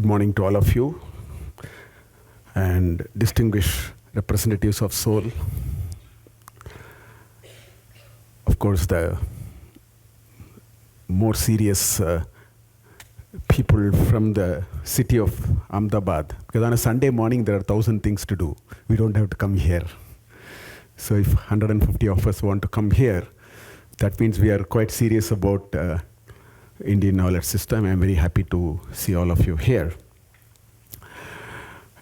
Good morning to all of you and distinguished representatives of soul. Of course, the more serious people from the city of Ahmedabad, because on a Sunday morning there are 1,000 things to do. We don't have to come here. So if 150 of us want to come here, that means we are quite serious about Indian knowledge system. I'm very happy to see all of you here.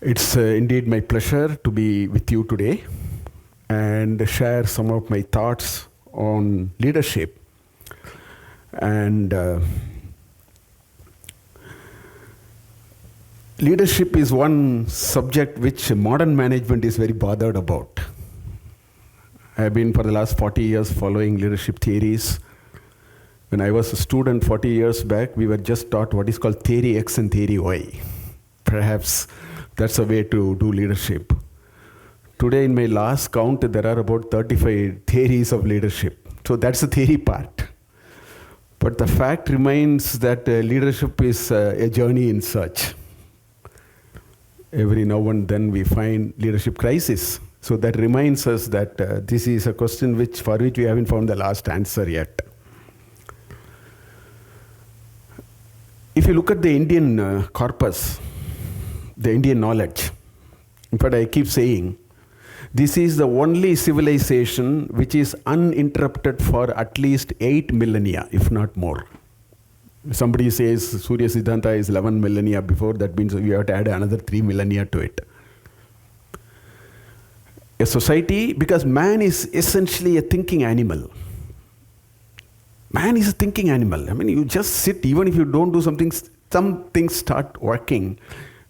It's indeed my pleasure to be with you today and share some of my thoughts on leadership. And leadership is one subject which modern management is very bothered about. I've been for the last 40 years following leadership theories. When I was a student 40 years back, we were just taught what is called theory X and theory Y. Perhaps that's a way to do leadership. Today, in my last count, there are about 35 theories of leadership. So that's the theory part. But the fact remains that leadership is a journey in search. Every now and then we find leadership crisis. So that reminds us that this is a question for which we haven't found the last answer yet. If you look at the Indian corpus, the Indian knowledge, in fact I keep saying, this is the only civilization which is uninterrupted for at least 8 millennia, if not more. Somebody says Surya Siddhanta is 11 millennia before, that means we have to add another 3 millennia to it. A society, because man is essentially a thinking animal. Man is a thinking animal. I mean, you just sit, even if you don't do something, some things start working.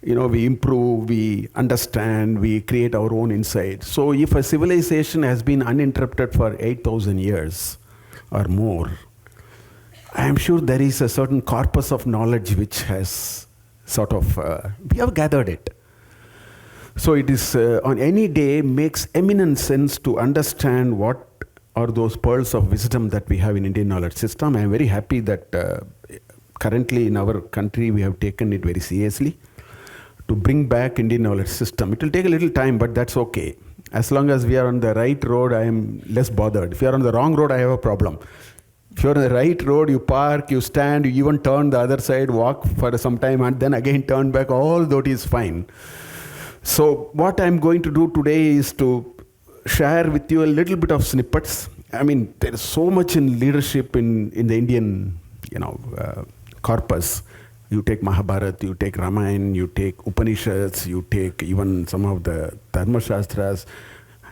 You know, we improve, we understand, we create our own insight. So if a civilization has been uninterrupted for 8,000 years or more, I am sure there is a certain corpus of knowledge which has sort of, we have gathered it. So it is, on any day, makes eminent sense to understand what are those pearls of wisdom that we have in Indian knowledge system. I am very happy that currently in our country we have taken it very seriously to bring back Indian knowledge system. It will take a little time, but that's okay. As long as we are on the right road, I am less bothered. If you are on the wrong road, I have a problem. If you are on the right road, you park, you stand, you even turn the other side, walk for some time, and then again turn back, all that is fine. So what I'm going to do today is to share with you a little bit of snippets. I mean, there is so much in leadership in the Indian, corpus. You take Mahabharata, you take Ramayana, you take Upanishads, you take even some of the Dharma Shastras.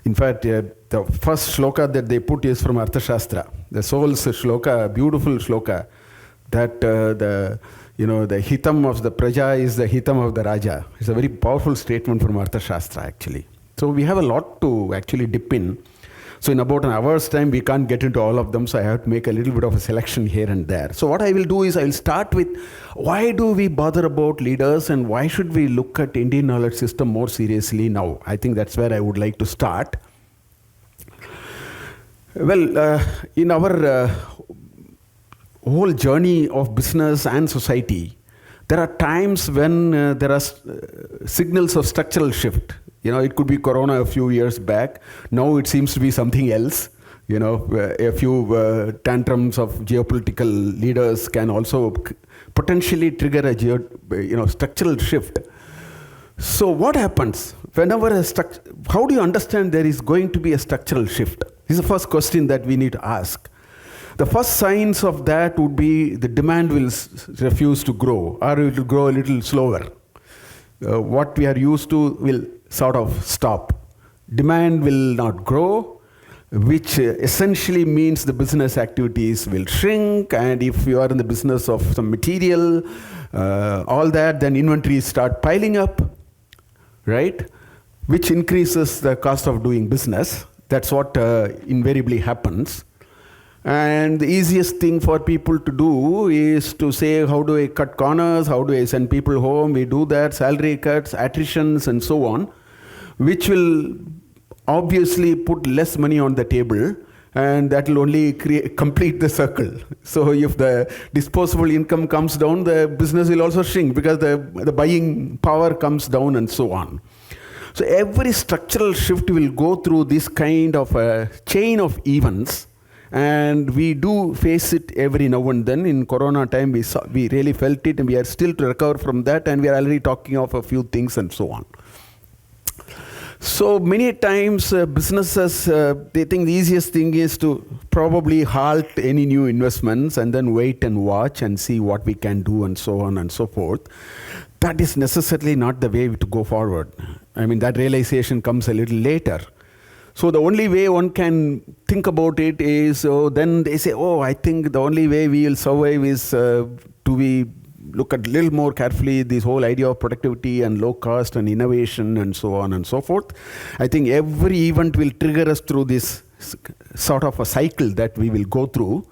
In fact, the first shloka that they put is from Arthashastra. The soul's shloka, beautiful shloka, that the hitam of the praja is the hitam of the raja. It's a very powerful statement from Arthashastra, actually. So we have a lot to actually dip in. So in about an hour's time, we can't get into all of them, so I have to make a little bit of a selection here and there. So what I will do is I will start with why do we bother about leaders and why should we look at Indian knowledge system more seriously now? I think that's where I would like to start. Well, in our whole journey of business and society, there are times when there are signals of structural shift. It could be Corona a few years back. Now it seems to be something else. A few tantrums of geopolitical leaders can also potentially trigger a structural shift. So what happens whenever how do you understand there is going to be a structural shift? This is the first question that we need to ask. The first signs of that would be the demand will refuse to grow, or it will grow a little slower. What we are used to will sort of stop. Demand will not grow, which essentially means the business activities will shrink, and if you are in the business of some material, all that, then inventories start piling up, right? Which increases the cost of doing business. That's what invariably happens. And the easiest thing for people to do is to say, how do I cut corners? How do I send people home? We do that, salary cuts, attritions, and so on, which will obviously put less money on the table and that will only complete the circle. So if the disposable income comes down, the business will also shrink because the buying power comes down and so on. So every structural shift will go through this kind of a chain of events, and we do face it every now and then. In Corona time, we really felt it, and we are still to recover from that, and we are already talking of a few things and so on. So many times businesses, they think the easiest thing is to probably halt any new investments and then wait and watch and see what we can do and so on and so forth. That is necessarily not the way to go forward. I mean, that realization comes a little later. So the only way one can think about it is, then they say, I think the only way we will survive is to look at a little more carefully this whole idea of productivity and low cost and innovation and so on and so forth. I think every event will trigger us through this sort of a cycle that we will go through.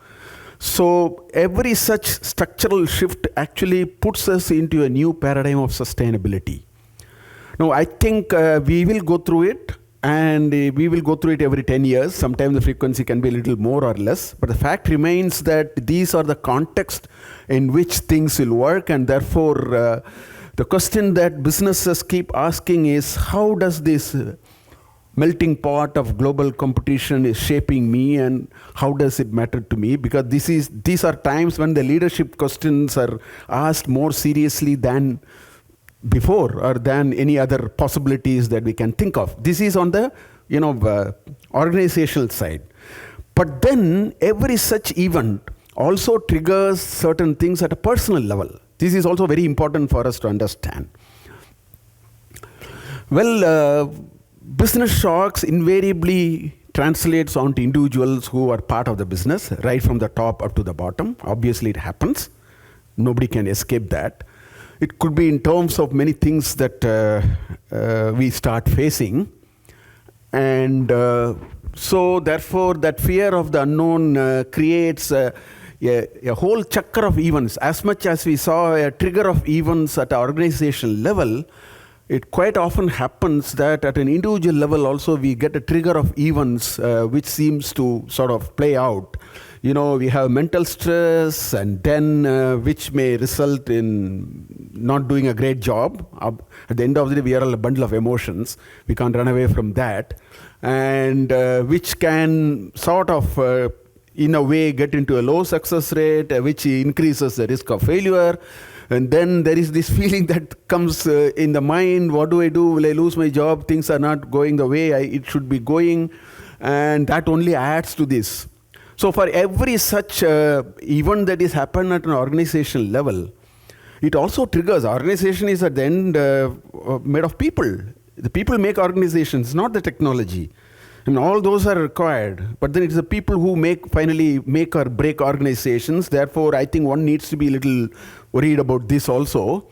So every such structural shift actually puts us into a new paradigm of sustainability. Now, I think we will go through it, and we will go through it every 10 years. Sometimes the frequency can be a little more or less, but the fact remains that these are the context in which things will work, and therefore the question that businesses keep asking is, how does this melting pot of global competition is shaping me, and how does it matter to me? Because these are times when the leadership questions are asked more seriously than before, or than any other possibilities that we can think of. This is on the organizational side. But then every such event also triggers certain things at a personal level. This is also very important for us to understand. Well, business shocks invariably translates onto individuals who are part of the business, right from the top up to the bottom. Obviously, it happens. Nobody can escape that. It could be in terms of many things that we start facing. And so therefore, that fear of the unknown creates a whole chakra of events. As much as we saw a trigger of events at our organizational level, it quite often happens that at an individual level also we get a trigger of events which seems to sort of play out. We have mental stress, and then which may result in not doing a great job. At the end of the day, we are all a bundle of emotions. We can't run away from that. And which can sort of, in a way, get into a low success rate, which increases the risk of failure. And then there is this feeling that comes in the mind, what do I do? Will I lose my job? Things are not going the way it should be going. And that only adds to this. So for every such event that is happened at an organizational level, it also triggers. Organization is at the end made of people. The people make organizations, not the technology. And all those are required. But then it's the people who finally make or break organizations. Therefore, I think one needs to be a little worried about this also.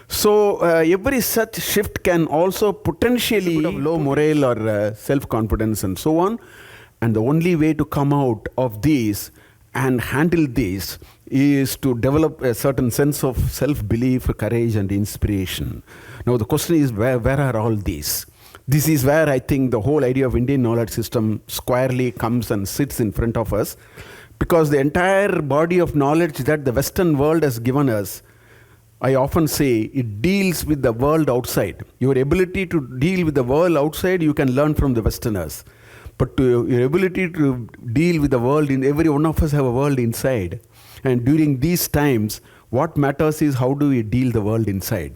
So every such shift can also potentially low morale or self-confidence and so on. And the only way to come out of these and handle these is to develop a certain sense of self-belief, courage, and inspiration. Now the question is, where are all these? This is where I think the whole idea of Indian knowledge system squarely comes and sits in front of us, because the entire body of knowledge that the Western world has given us, I often say, it deals with the world outside. Your ability to deal with the world outside, you can learn from the Westerners. But your ability to deal with the world, every one of us have a world inside. And during these times, what matters is how do we deal the world inside,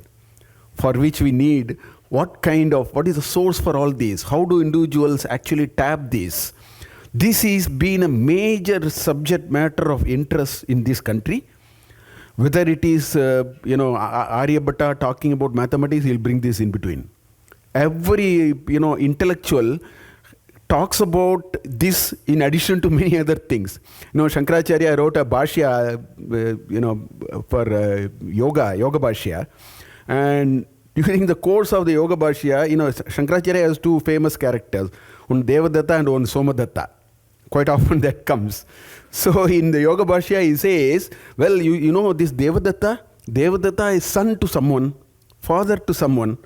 for which we need what is the source for all these? How do individuals actually tap this? This has been a major subject matter of interest in this country. Whether it is, Aryabhatta talking about mathematics, he'll bring this in between. Every, intellectual talks about this in addition to many other things. Shankaracharya wrote a bhashya, for yoga bhashya. And during the course of the yoga bhashya, Shankaracharya has two famous characters, one Devadatta and one Somadatta. Quite often that comes. So in the yoga bhashya, he says, well, this Devadatta is son to someone, father to someone,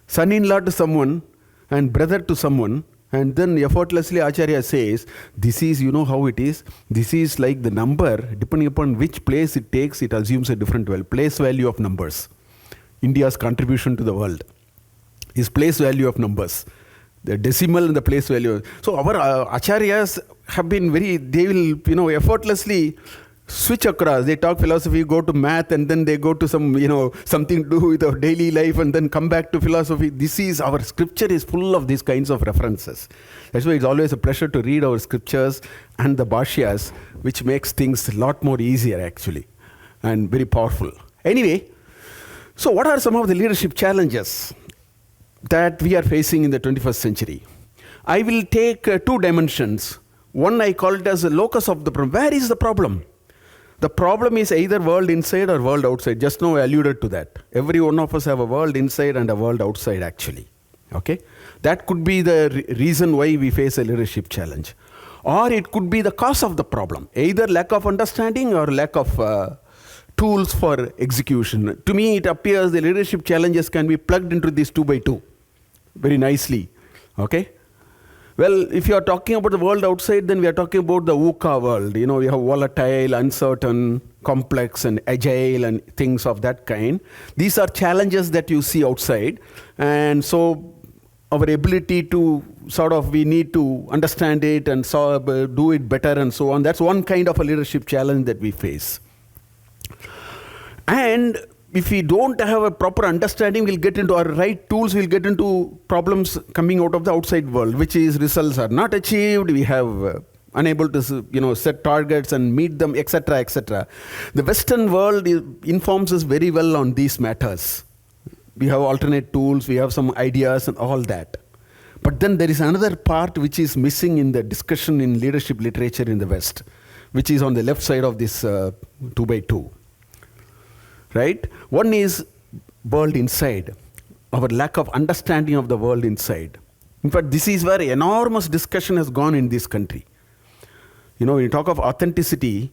son-in-law to someone, and brother to someone, And then effortlessly Acharya says, this is, you know how it is? This is like the number, depending upon which place it takes, it assumes a different place value of numbers. India's contribution to the world is place value of numbers. The decimal and the place value. So our Acharyas have been they will, effortlessly switch across. They talk philosophy, go to math, and then they go to some, something to do with our daily life, and then come back to philosophy. Our scripture is full of these kinds of references. That's why it's always a pleasure to read our scriptures and the bhashyas, which makes things a lot more easier actually, and very powerful. Anyway, so what are some of the leadership challenges that we are facing in the 21st century? I will take two dimensions. One, I call it as the locus of the problem. Where is the problem? The problem is either world inside or world outside. Just now I alluded to that. Every one of us have a world inside and a world outside actually. Okay? That could be the reason why we face a leadership challenge. Or it could be the cause of the problem. Either lack of understanding or lack of tools for execution. To me, it appears the leadership challenges can be plugged into this 2 by 2 very nicely. Okay? Well, if you are talking about the world outside, then we are talking about the VUCA world. We have volatile, uncertain, complex, and agile, and things of that kind. These are challenges that you see outside. And so our ability to we need to understand it and do it better and so on. That's one kind of a leadership challenge that we face. And if we don't have a proper understanding, we'll get into our right tools, we'll get into problems coming out of the outside world, which is results are not achieved, we have unable to set targets and meet them, etc., etc. The Western world informs us very well on these matters. We have alternate tools, we have some ideas and all that. But then there is another part which is missing in the discussion in leadership literature in the West, which is on the left side of this 2 by 2. Right? One is world inside, our lack of understanding of the world inside. In fact, this is where enormous discussion has gone in this country. When you talk of authenticity,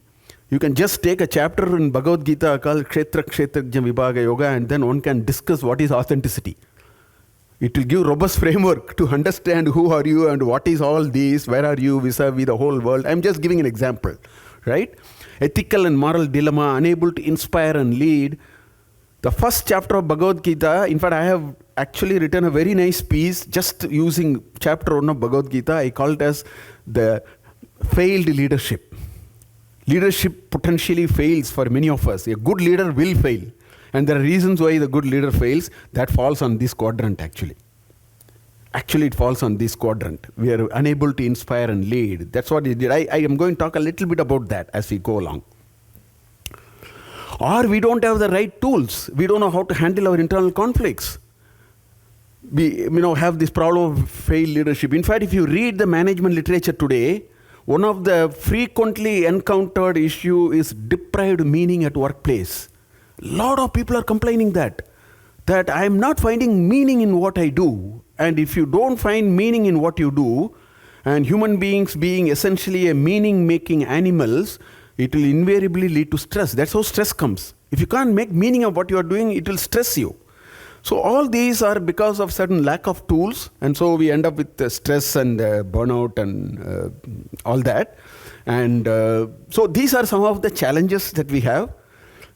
you can just take a chapter in Bhagavad Gita called Kshetra Kshetrajna Vibhaga Yoga, and then one can discuss what is authenticity. It will give robust framework to understand who are you and what is all this, where are you vis-a-vis the whole world. I'm just giving an example, right? Ethical and moral dilemma, unable to inspire and lead. The first chapter of Bhagavad Gita, in fact, I have actually written a very nice piece just using chapter 1 of Bhagavad Gita. I call it as the failed leadership. Leadership potentially fails for many of us. A good leader will fail. And there are reasons why the good leader fails. That falls on this quadrant actually. Actually, it falls on this quadrant. We are unable to inspire and lead. That's what it did. I am going to talk a little bit about that as we go along. Or we don't have the right tools. We don't know how to handle our internal conflicts. We have this problem of failed leadership. In fact, if you read the management literature today, one of the frequently encountered issue is deprived meaning at workplace. A lot of people are complaining that I am not finding meaning in what I do. And if you don't find meaning in what you do, and human beings being essentially a meaning-making animals, it will invariably lead to stress. That's how stress comes. If you can't make meaning of what you are doing, it will stress you. So all these are because of certain lack of tools, and so we end up with stress and burnout and all that. And so these are some of the challenges that we have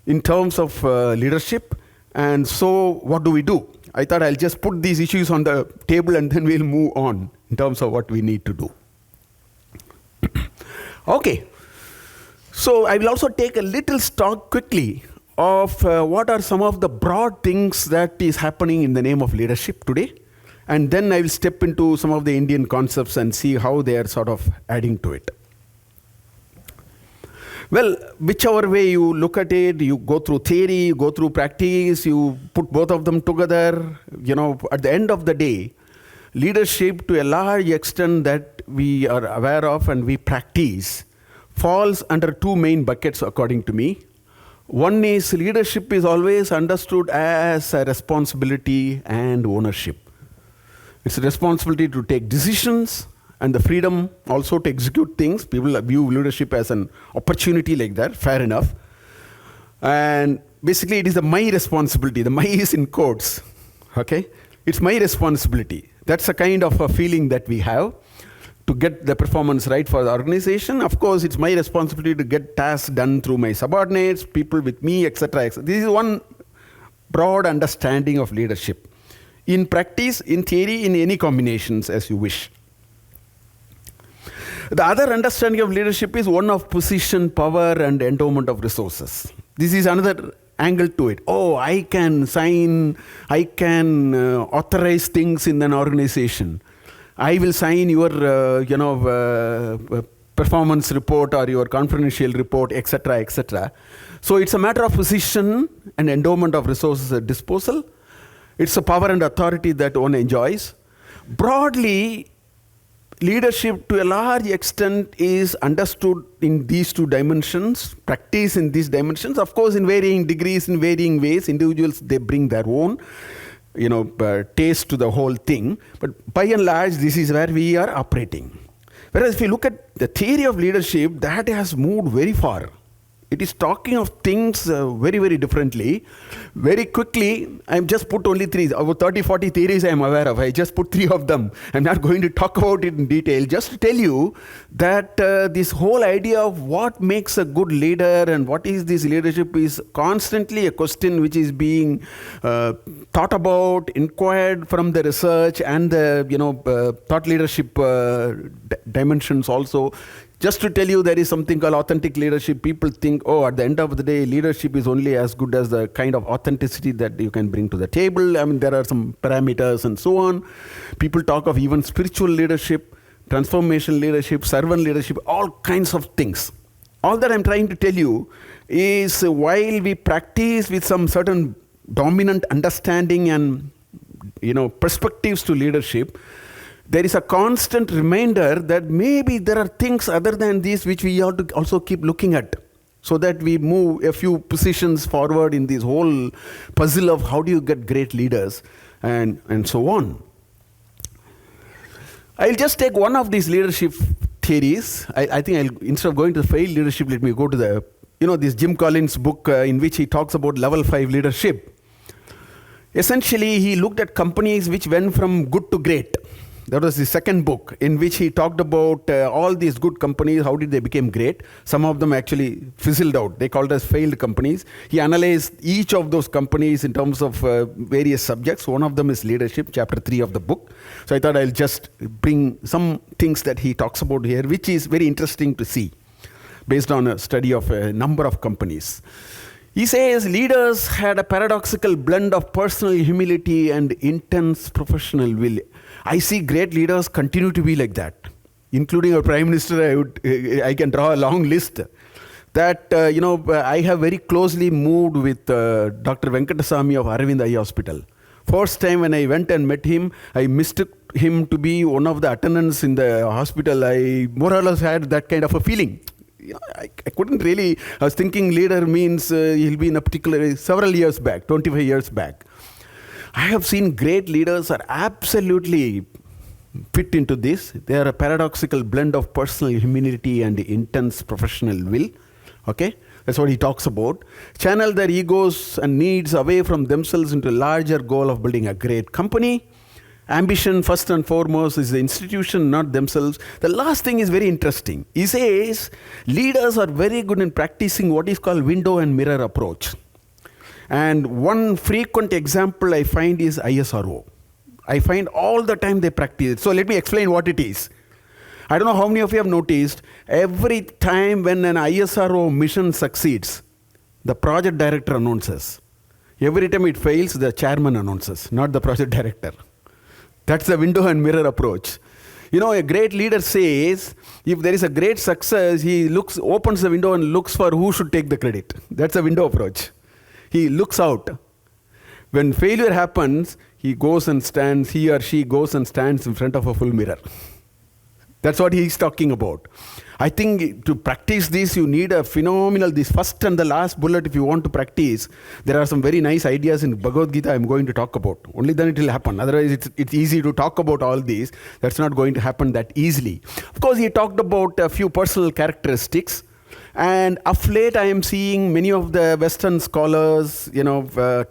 in terms of leadership. And so what do? I thought I'll just put these issues on the table and then we'll move on in terms of what we need to do. Okay. So I will also take a little stock quickly of what are some of the broad things that is happening in the name of leadership today. And then I will step into some of the Indian concepts and see how they are sort of adding to it. Well, whichever way you look at it, you go through theory, you go through practice, you put both of them together, at the end of the day, leadership to a large extent that we are aware of and we practice falls under two main buckets according to me. One is leadership is always understood as a responsibility and ownership. It's a responsibility to take decisions and the freedom also to execute things. People view leadership as an opportunity like that, fair enough. And basically it is my responsibility. The my is in quotes. Okay? It's my responsibility. That's a kind of a feeling that we have to get the performance right for the organization. Of course, it's my responsibility to get tasks done through my subordinates, people with me, etc. This is one broad understanding of leadership. In practice, in theory, in any combinations as you wish. The other understanding of leadership is one of position, power, and endowment of resources. This is another angle to it. Oh, I can sign, I can authorize things in an organization. I will sign your, performance report or your confidential report, etc., etc. So it's a matter of position and endowment of resources at disposal. It's a power and authority that one enjoys. Broadly, leadership to a large extent is understood in these two dimensions, practice in these dimensions. Of course, in varying degrees, in varying ways, individuals, they bring their own taste to the whole thing. But by and large, this is where we are operating. Whereas if you look at the theory of leadership, that has moved very far. It is talking of things very, very differently. Very quickly, I've just put only 3. About 30, 40 theories I am aware of. I just put 3 of them. I'm not going to talk about it in detail. Just to tell you that this whole idea of what makes a good leader and what is this leadership is constantly a question which is being thought about, inquired from the research and the thought leadership dimensions also. Just to tell you, there is something called authentic leadership. People think, at the end of the day, leadership is only as good as the kind of authenticity that you can bring to the table. I mean, there are some parameters and so on. People talk of even spiritual leadership, transformational leadership, servant leadership, all kinds of things. All that I'm trying to tell you is while we practice with some certain dominant understanding and, perspectives to leadership, there is a constant reminder that maybe there are things other than these which we have to also keep looking at so that we move a few positions forward in this whole puzzle of how do you get great leaders and so on. I'll just take one of these leadership theories. I think instead of going to failed leadership, let me go to the, this Jim Collins book in which he talks about level 5 leadership. Essentially, he looked at companies which went from good to great. That was the second book in which he talked about all these good companies, how did they become great. Some of them actually fizzled out. They called as failed companies. He analyzed each of those companies in terms of various subjects. One of them is leadership, chapter 3 of the book. So I thought I'll just bring some things that he talks about here, which is very interesting to see based on a study of a number of companies. He says leaders had a paradoxical blend of personal humility and intense professional will. I see great leaders continue to be like that, including our Prime Minister. I can draw a long list. That, I have very closely moved with Dr. Venkatasamy of Aravind Eye Hospital. First time when I went and met him, I mistook him to be one of the attendants in the hospital. I more or less had that kind of a feeling. I couldn't really, I was thinking leader means he'll be in a particular, several years back, 25 years back. I have seen great leaders are absolutely fit into this. They are a paradoxical blend of personal humility and intense professional will. Okay, that's what he talks about. Channel their egos and needs away from themselves into a larger goal of building a great company. Ambition, first and foremost, is the institution, not themselves. The last thing is very interesting. He says leaders are very good in practicing what is called window and mirror approach. And one frequent example I find is ISRO. I find all the time they practice it. So let me explain what it is. I don't know how many of you have noticed, every time when an ISRO mission succeeds, the project director announces. Every time it fails, the chairman announces, not the project director. That's the window and mirror approach. A great leader says, if there is a great success, he opens the window and looks for who should take the credit. That's a window approach. He looks out. When failure happens, he or she goes and stands in front of a full mirror. That's what he's talking about. I think to practice this, you need a phenomenal, this first and the last bullet if you want to practice. There are some very nice ideas in Bhagavad Gita I'm going to talk about. Only then it will happen. Otherwise, it's easy to talk about all these. That's not going to happen that easily. Of course, he talked about a few personal characteristics. And of late, I am seeing many of the Western scholars,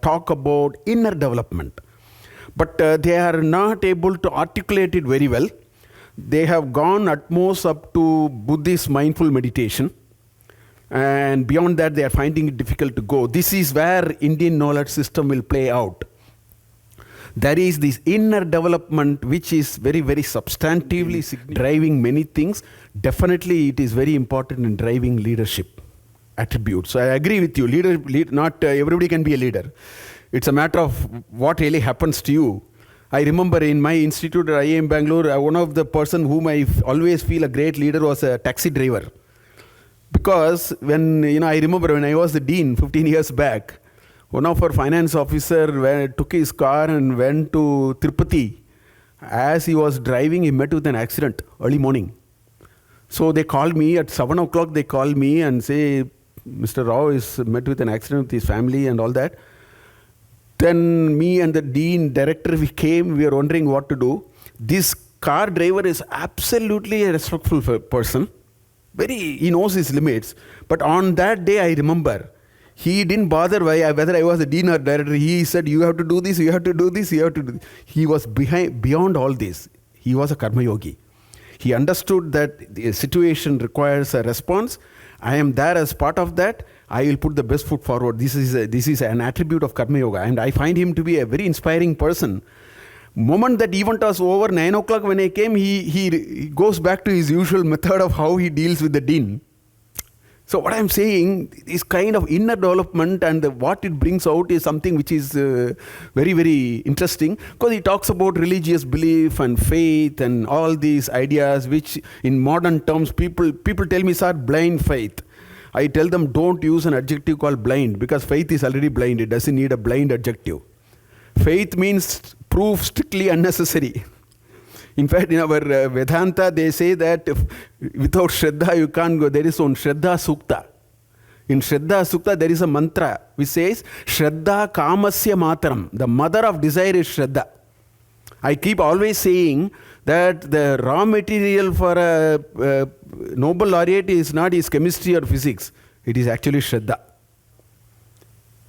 talk about inner development. but they are not able to articulate it very well. They have gone at most up to Buddhist mindful meditation, and beyond that they are finding it difficult to go. This is where Indian knowledge system will play out. There is this inner development which is very, very substantively driving many things. Definitely it is very important in driving leadership attributes. So I agree with you. Not everybody can be a leader. It's a matter of what really happens to you. I remember in my institute at IIM Bangalore, one of the person whom I always feel a great leader was a taxi driver. Because when, I remember when I was the dean 15 years back, one of our finance officer took his car and went to Tirupati. As he was driving, he met with an accident early morning. So they called me at 7 o'clock. They called me and say, Mr. Rao is met with an accident with his family and all that. Then me and the dean director, we came. We were wondering what to do. This car driver is absolutely a respectful person. He knows his limits. But on that day, I remember, he didn't bother whether I was a dean or director. He said, you have to do this, you have to do this, you have to do this. He was beyond all this. He was a karma yogi. He understood that the situation requires a response. I am there as part of that. I will put the best foot forward. This is an attribute of karma yoga. And I find him to be a very inspiring person. Moment that event was over, 9 o'clock when I came, he goes back to his usual method of how he deals with the dean. So what I'm saying is kind of inner development, and what it brings out is something which is very, very interesting, because he talks about religious belief and faith and all these ideas which in modern terms people tell me, sir, blind faith. I tell them, don't use an adjective called blind, because faith is already blind. It doesn't need a blind adjective. Faith means proof strictly unnecessary. In fact, in our Vedanta, they say that without Shraddha, you can't go. There is one Shraddha Sukta. In Shraddha Sukta, there is a mantra which says, Shraddha Kamasya Mataram. The mother of desire is Shraddha. I keep always saying that the raw material for a Nobel laureate is not his chemistry or physics. It is actually Shraddha.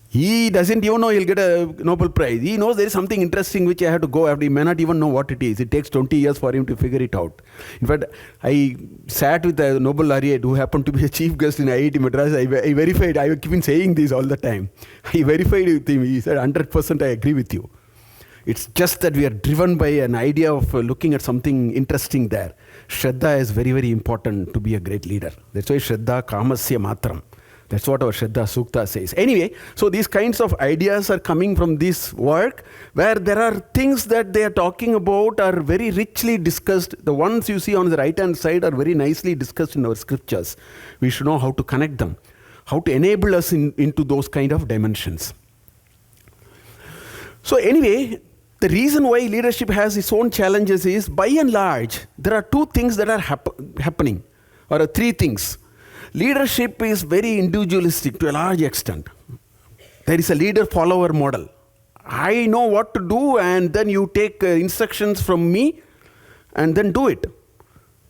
He doesn't even know he'll get a Nobel Prize. He knows there is something interesting which I have to go after. He may not even know what it is. It takes 20 years for him to figure it out. In fact, I sat with a Nobel laureate who happened to be a chief guest in IIT Madras. I verified. I keep on saying this all the time. I verified with him. He said, 100% I agree with you. It's just that we are driven by an idea of looking at something interesting there. Shraddha is very, very important to be a great leader. That's why Shraddha Kamasya Matram. That's what our Shraddha Sukta says. Anyway, so these kinds of ideas are coming from this work, where there are things that they are talking about are very richly discussed. The ones you see on the right-hand side are very nicely discussed in our scriptures. We should know how to connect them, how to enable us into those kind of dimensions. So anyway, the reason why leadership has its own challenges is, by and large, there are two things that are happening, or three things. Leadership is very individualistic to a large extent. There is a leader-follower model. I know what to do, and then you take instructions from me and then do it.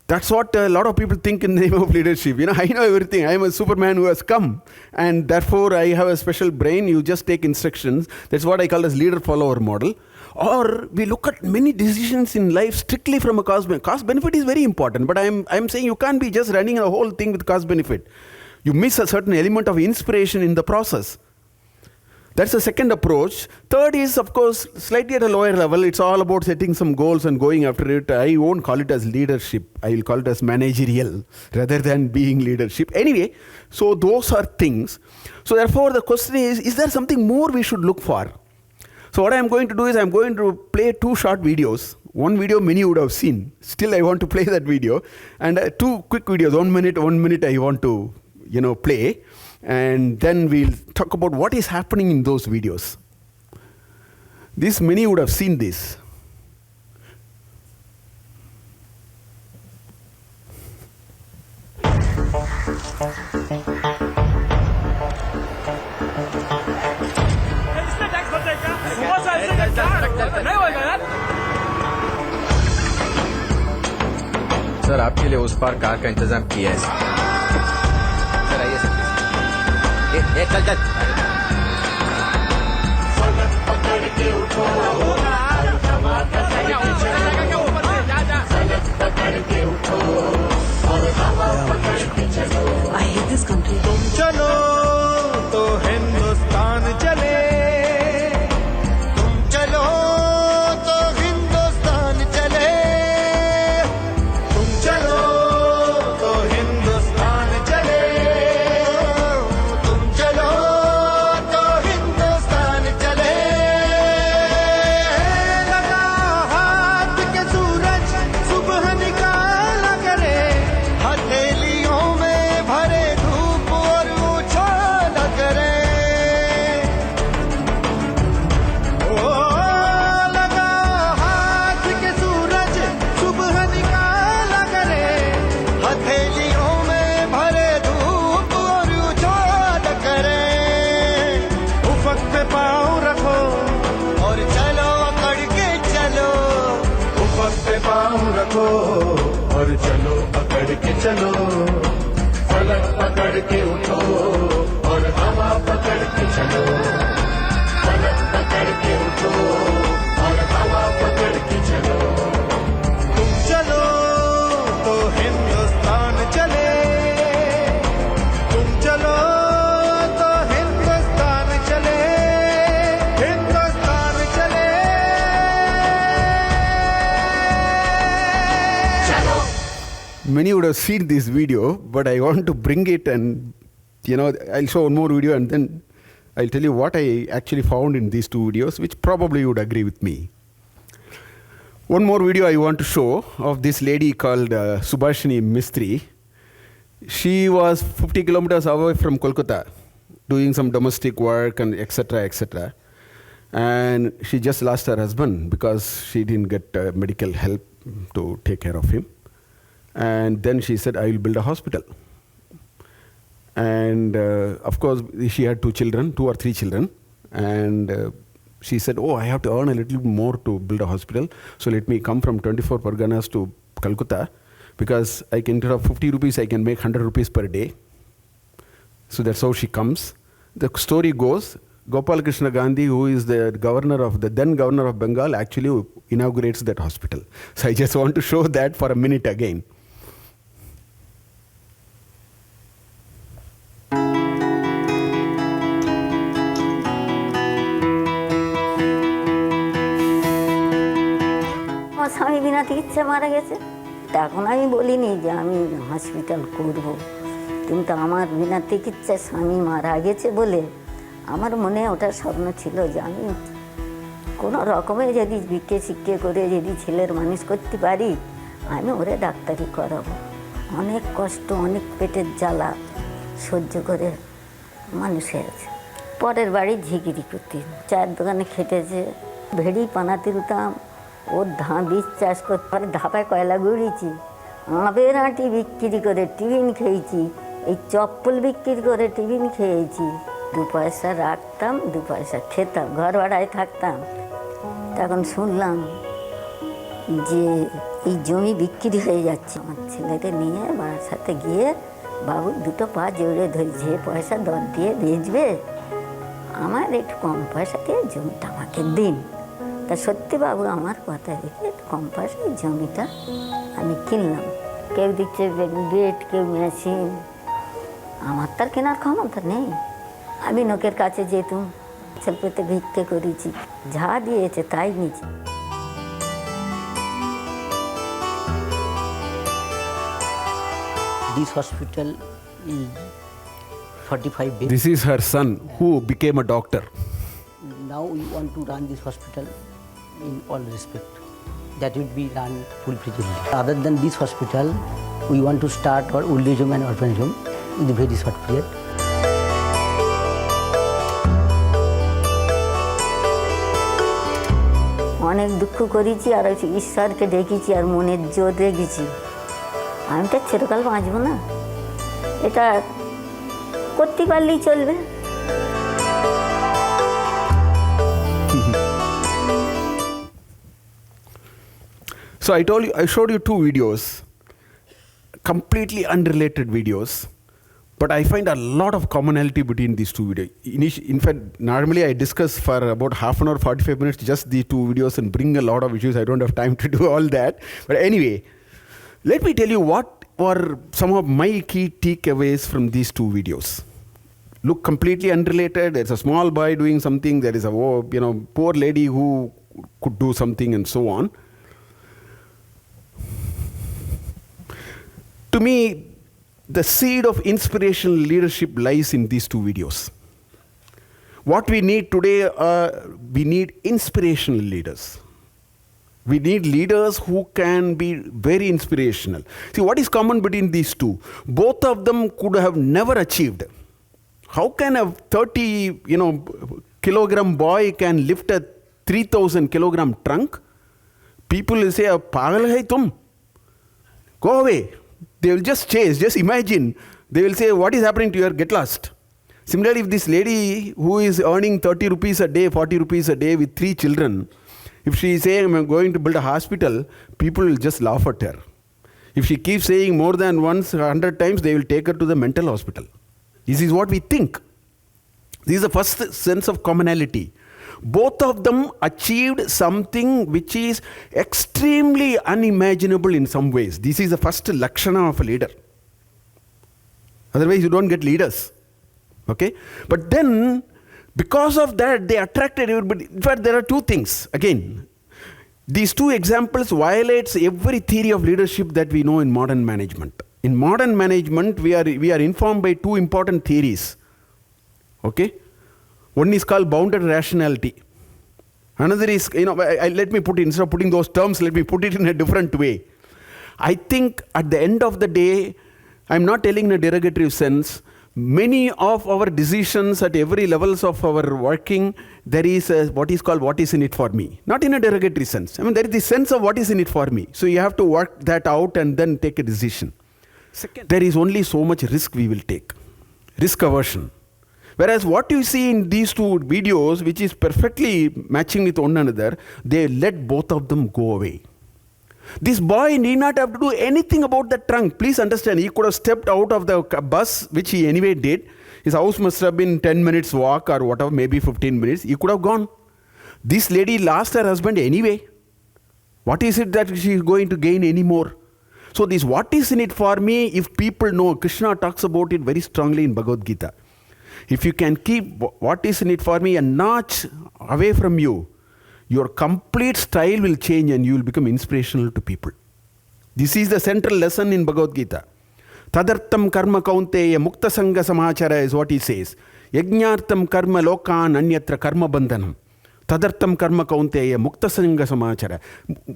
That's what a lot of people think in the name of leadership. I know everything. I am a Superman who has come, and therefore I have a special brain. You just take instructions. That's what I call as leader-follower model. Or we look at many decisions in life strictly from a cost benefit. Cost benefit is very important, but I'm saying you can't be just running a whole thing with cost benefit. You miss a certain element of inspiration in the process. That's the second approach. Third is, of course, slightly at a lower level. It's all about setting some goals and going after it. I won't call it as leadership. I will call it as managerial rather than being leadership. Anyway, so those are things. So therefore, the question is there something more we should look for? So what I'm going to do is I'm going to play two short videos. One video many would have seen. Still, I want to play that video. And two quick videos, 1 minute I want to, play. And then we'll talk about what is happening in those videos. This many would have seen this. Sir आपके लिए उस पार car का इंतजाम किया है sir आइए sir चल चल पाँव रखो और चलो पकड़ के चलो, फलक पकड़ के उठो और हवा पकड़ के चलो, फलक पकड़ के उठो और हवा पकड़ के चलो। तुम चलो तो हिंदुस्तान चले, तुम चलो तो हिंदुस्तान चले, हिंदुस्तान चले। चलो। Many would have seen this video, but I want to bring it and, I'll show one more video and then I'll tell you what I actually found in these two videos, which probably you would agree with me. One more video I want to show of this lady called Subhashini Mistry. She was 50 kilometers away from Kolkata doing some domestic work and etc. etc. And she just lost her husband because she didn't get medical help to take care of him. And then she said, I will build a hospital. And of course, she had two or three children. And she said, I have to earn a little more to build a hospital. So let me come from 24 Parganas to Calcutta, because I can, instead of 50 rupees, I can make 100 rupees per day. So that's how she comes. The story goes, Gopal Krishna Gandhi, who is the then governor of Bengal, actually inaugurates that hospital. So I just want to show that for a minute again. আমার স্বামী বিনা চিকিৎসা মারা গেছে, তখন আমি বলিনি যে আমি হসপিটাল করব, কিন্তু আমার বিনা চিকিৎসায় স্বামী মারা গেছে বলে আমার মনে ওটা স্বপ্ন ছিল যে আমি কোনো রকমে যদি বিকে শিক্ষে করে যদি ছেলের মানুষ করতে পারি, আমি ওরে ডাক্তারি করাবো। অনেক কষ্ট, অনেক পেটের জ্বালা সহ্য করে মানুষ হয়েছে। পরের বাড়ি ঝিগিরি করতে, চায়ের দোকানে খেটেছে, ভেড়ি পানাতে রুতাম, ওর বীজ চাষ করতে পারে, ধাপায় কয়লা গুড়িয়েছি, আঁবের আঁটি বিক্রি করে টিফিন খেয়েছি, এই চপ্পল বিক্রি করে টিফিন খেয়েছি। 2 পয়সা রাখতাম, 2 পয়সা খেতাম, ঘর ভাড়ায় থাকতাম। তখন শুনলাম যে এই জমি বিক্রি হয়ে যাচ্ছে। আমার ছেলেদের নিয়ে বাবার সাথে গিয়ে বাবুর 2 পা জড়িয়ে ধরি, যে পয়সা দর দিয়ে বেচবে আমার একটু কম পয়সাতে জমিটা আমাকে দিন। তা সত্যি বাবু আমার কথা রেখে কম পয়সায় জমিটা আমি কিনলাম। কেউ দিচ্ছে বেড, কেউ মেশিন, আমার তার কেনার ক্ষমতা নেই। আমি লোকের কাছে যেতুম, ছেলেপেতে ভিক্ষে করেছি, যা দিয়েছে তাই নিয়েছি। This hospital is 45 beds. This is her son who became a doctor. Now we want to run this hospital in all respect. That will be run full-fledgedly. Other than this hospital, we want to start our old age home and orphanage home in the very short period. অনেক দুঃখ করেছি আর ঈশ্বরকে ডেকেছি আর মনের জোর রেখেছি, আমি তো চিরকাল বাঁচবো না, এটা করতে পারলেই চলবে। So I showed you two videos, completely unrelated videos, but I find a lot of commonality between these two videos. In fact, normally I discuss for about half an hour, 45 minutes, just these two videos and bring a lot of issues. I don't have time to do all that. But anyway, let me tell you what were some of my key takeaways from these two videos. Look completely unrelated. There's a small boy doing something. There is a poor lady who could do something and so on. To me, the seed of inspirational leadership lies in these two videos. What we need today, we need inspirational leaders. We need leaders who can be very inspirational. See, what is common between these two? Both of them could have never achieved. How can a 30 kilogram boy can lift a 3,000 kilogram trunk? People will say, "Pagal hai tum? Go away." They will just chase. Just imagine. They will say, "What is happening to you? Get lost." Similarly, if this lady who is earning 30 rupees a day, 40 rupees a day with 3 children, If she is saying, I'm going to build a hospital, people will just laugh at her. If she keeps saying more than once, 100 times, they will take her to the mental hospital. This is what we think. This is the first sense of commonality. Both of them achieved something which is extremely unimaginable in some ways. This is the first lakshana of a leader. Otherwise, you don't get leaders. Okay? But then, because of that, they attracted everybody. In fact, there are two things. Again, these two examples violates every theory of leadership that we know in modern management. In modern management, we are informed by two important theories. Okay? One is called bounded rationality. Another is, let me put it, instead of putting those terms, let me put it in a different way. I think at the end of the day, I'm not telling in a derogatory sense, many of our decisions at every levels of our working, there is what is called what is in it for me. Not in a derogatory sense. I mean, there is the sense of what is in it for me. So you have to work that out and then take a decision. Second, there is only so much risk we will take. Risk aversion. Whereas what you see in these two videos, which is perfectly matching with one another, they let both of them go away. This boy need not have to do anything about the trunk. Please understand, he could have stepped out of the bus, which he anyway did. His house must have been 10 minutes walk or whatever, maybe 15 minutes. He could have gone. This lady lost her husband anyway. What is it that she is going to gain anymore? So this what is in it for me, if people know, Krishna talks about it very strongly in Bhagavad Gita. If you can keep what is in it for me a notch away from you, your complete style will change and you will become inspirational to people. This is the central lesson in Bhagavad Gita. Tadartam karma kaunteya mukta sangha samachara is what he says. Yajnartam karma lokan anyatra karma bandhanam. Tadartam karma kaunteya mukta sangha samachara.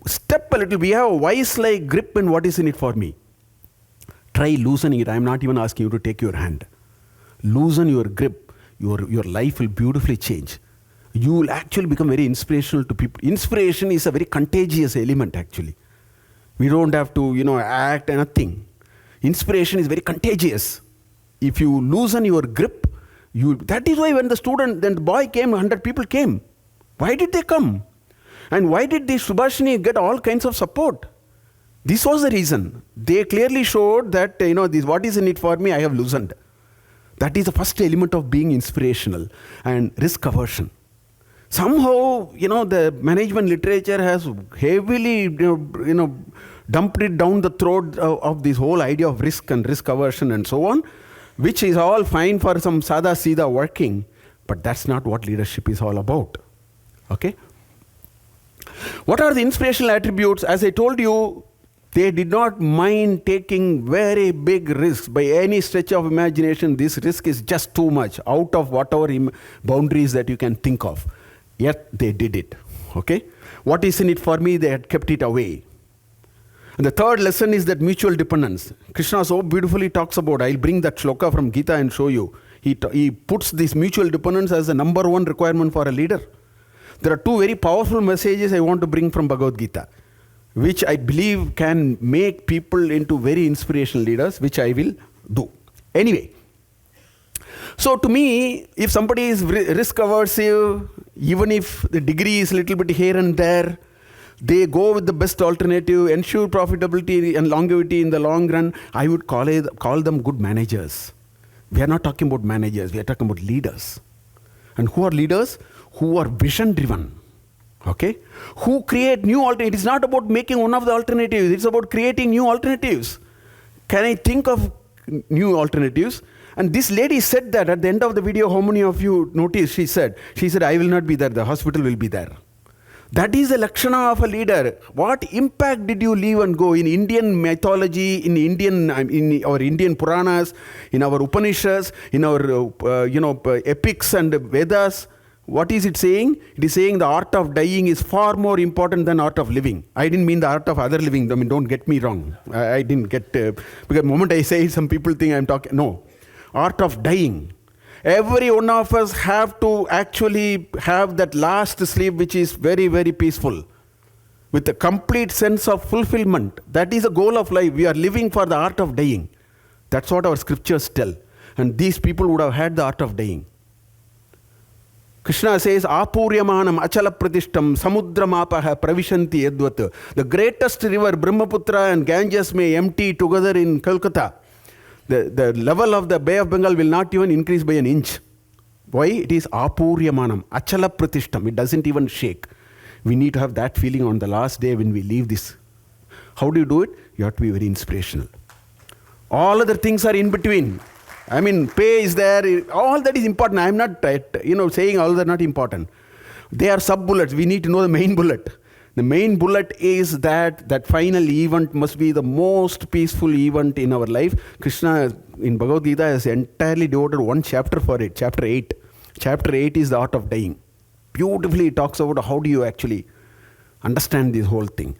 Step a little, we have a wise-like grip in what is in it for me. Try loosening it. I am not even asking you to take your hand. Loosen your grip. Your life will beautifully change. You will actually become very inspirational to people. Inspiration is a very contagious element actually. We don't have to, act and nothing. Inspiration is very contagious. If you loosen your grip, that is why when the boy came, 100 people came. Why did they come? And why did the Subhashini get all kinds of support? This was the reason. They clearly showed that, this what is in it for me, I have loosened. That is the first element of being inspirational and risk aversion. Somehow, the management literature has heavily, dumped it down the throat of this whole idea of risk and risk aversion and so on, which is all fine for some sada sida working, but that's not what leadership is all about. Okay? What are the inspirational attributes? As I told you, they did not mind taking very big risks. By any stretch of imagination, this risk is just too much, out of whatever boundaries that you can think of. Yet they did it. Okay? What is in it for me, they had kept it away. And the third lesson is that mutual dependence. Krishna so beautifully talks about, I'll bring that shloka from Gita and show you. He puts this mutual dependence as the number one requirement for a leader. There are two very powerful messages I want to bring from Bhagavad Gita, which I believe can make people into very inspirational leaders, which I will do. Anyway, so to me, if somebody is risk aversive, even if the degree is a little bit here and there, they go with the best alternative, ensure profitability and longevity in the long run, I would call them good managers. We are not talking about managers, we are talking about leaders. And who are leaders? Who are vision driven. Okay? Who create new alternatives. It is not about making one of the alternatives, it's about creating new alternatives. Can I think of new alternatives? And this lady said that at the end of the video, how many of you noticed? She said, I will not be there, the hospital will be there. That is the lakshana of a leader. What impact did you leave and go? In Indian mythology, in our Indian Puranas, in our Upanishads, in our epics and Vedas, what is it saying? It is saying the art of dying is far more important than art of living. I didn't mean the art of other living. I mean, don't get me wrong. I didn't get, because the moment I say, some people think I'm talking, no. Art of dying. Every one of us have to actually have that last sleep which is very, very peaceful. With a complete sense of fulfillment. That is the goal of life. We are living for the art of dying. That's what our scriptures tell. And these people would have had the art of dying. Krishna says, Apuryamanam achala pratishtam samudramapaha pravishanti yadvat. The greatest river, Brahmaputra and Ganges, may empty together in Calcutta. The level of the Bay of Bengal will not even increase by an inch. Why? It is Apuryamanam, achala pratishtam. It doesn't even shake. We need to have that feeling on the last day when we leave this. How do you do it? You have to be very inspirational. All other things are in between. I mean, pay is there. All that is important. I am not, saying all that are not important. They are sub-bullets. We need to know the main bullet. The main bullet is that final event must be the most peaceful event in our life. Krishna in Bhagavad Gita has entirely devoted one chapter for it, chapter 8. Chapter 8 is the art of dying. Beautifully it talks about how do you actually understand this whole thing.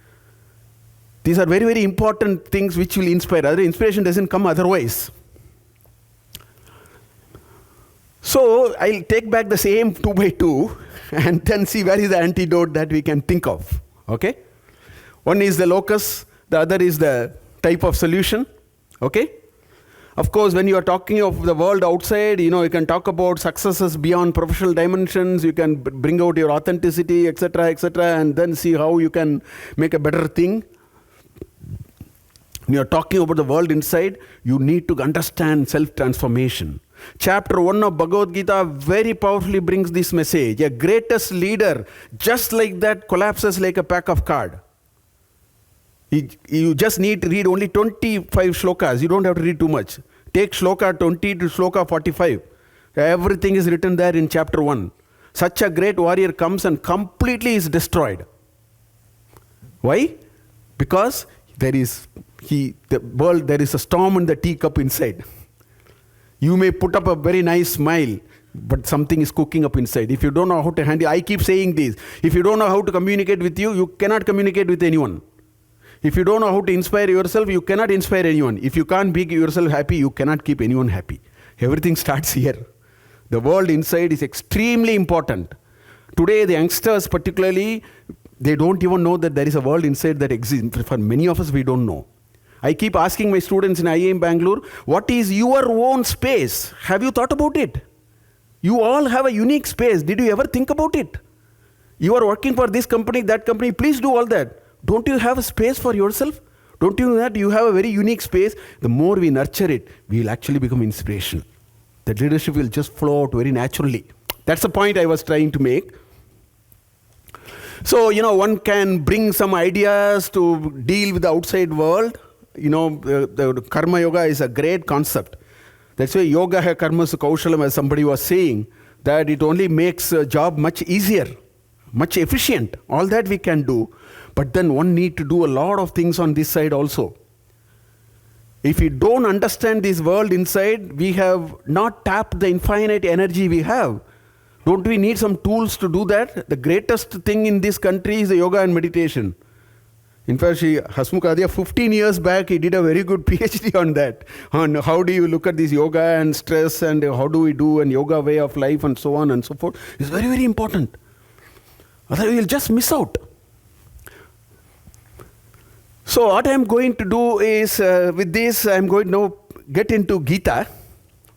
These are very, very important things which will inspire. Other inspiration doesn't come otherwise. So I'll take back the same 2 by 2 and then see where is the antidote that we can think of. Okay? One is the locus, the other is the type of solution. Okay? Of course, when you are talking of the world outside, you can talk about successes beyond professional dimensions, you can bring out your authenticity, etc., and then see how you can make a better thing. When you are talking about the world inside, you need to understand self-transformation. Chapter 1 of Bhagavad Gita very powerfully brings this message. A greatest leader, just like that, collapses like a pack of cards. You just need to read only 25 shlokas. You don't have to read too much. Take shloka 20 to shloka 45. Everything is written there in chapter 1. Such a great warrior comes and completely is destroyed. Why? Because there is a storm in the teacup inside. You may put up a very nice smile, but something is cooking up inside. If you don't know how to handle, I keep saying this. If you don't know how to communicate with you cannot communicate with anyone. If you don't know how to inspire yourself, you cannot inspire anyone. If you can't make yourself happy, you cannot keep anyone happy. Everything starts here. The world inside is extremely important. Today, the youngsters particularly, they don't even know that there is a world inside that exists. For many of us, we don't know. I keep asking my students in IIM Bangalore, what is your own space? Have you thought about it? You all have a unique space. Did you ever think about it? You are working for this company, that company. Please do all that. Don't you have a space for yourself? Don't you know that you have a very unique space? The more we nurture it, we will actually become inspirational. That leadership will just flow out very naturally. That's the point I was trying to make. So, one can bring some ideas to deal with the outside world. The karma yoga is a great concept. That's why yoga hai karma su kaushalam, as somebody was saying, that it only makes a job much easier, much efficient. All that we can do. But then one need to do a lot of things on this side also. If we don't understand this world inside, we have not tapped the infinite energy we have. Don't we need some tools to do that? The greatest thing in this country is the yoga and meditation. In fact, Hasmukh Adya, 15 years back, he did a very good PhD on that. On how do you look at this yoga and stress and how do we do and yoga way of life and so on and so forth. It's very, very important. Otherwise, we'll just miss out. So what I'm going to do is, with this, I'm going to now get into Gita.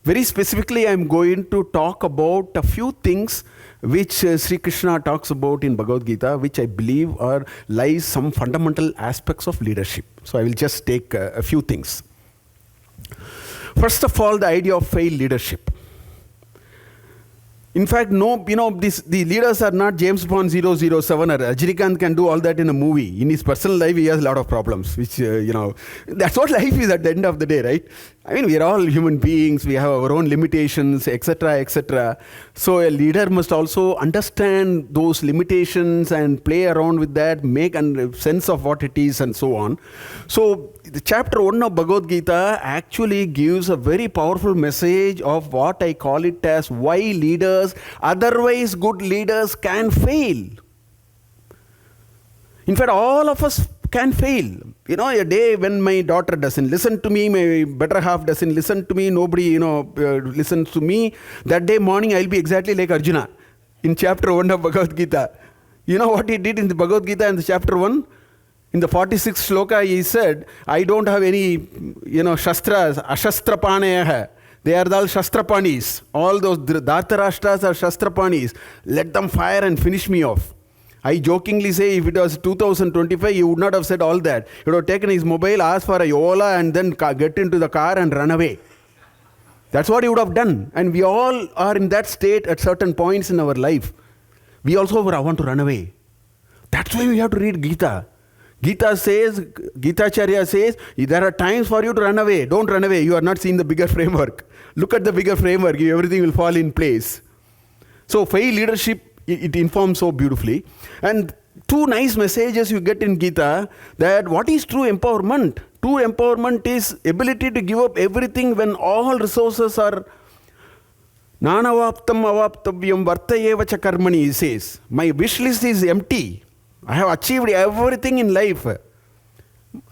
Very specifically, I'm going to talk about a few things which Sri Krishna talks about in Bhagavad Gita, which I believe lies some fundamental aspects of leadership. So I will just take a few things. First of all, the idea of failed leadership. In fact, the leaders are not James Bond 007 or Rajinikanth can do all that in a movie. In his personal life, he has a lot of problems, which, that's what life is at the end of the day, right? I mean, we are all human beings. We have our own limitations, etc., etc. So a leader must also understand those limitations and play around with that, make a sense of what it is and so on. So the chapter 1 of Bhagavad Gita actually gives a very powerful message of what I call it as why leaders, otherwise good leaders, can fail. In fact, all of us can fail. A day when my daughter doesn't listen to me, my better half doesn't listen to me, nobody, listens to me, that day morning I'll be exactly like Arjuna in chapter 1 of Bhagavad Gita. You know what he did in the Bhagavad Gita in the chapter 1? In the 46th shloka, he said, I don't have any, shastras, ashastra paneyaha. They are all Shastrapanis. All those Dhartarashtas are Shastrapanis. Let them fire and finish me off. I jokingly say if it was 2025, he would not have said all that. He would have taken his mobile, asked for a Ola and then get into the car and run away. That's what he would have done. And we all are in that state at certain points in our life. We also want to run away. That's why we have to read Gita. Gita Acharya says, there are times for you to run away. Don't run away. You are not seeing the bigger framework. Look at the bigger framework. Everything will fall in place. So faith leadership, it informs so beautifully. And two nice messages you get in Gita, that what is true empowerment? True empowerment is ability to give up everything when all resources are nanavaptam avaptavyam vartayeva cha karmani, he says. My wish list is empty. I have achieved everything in life.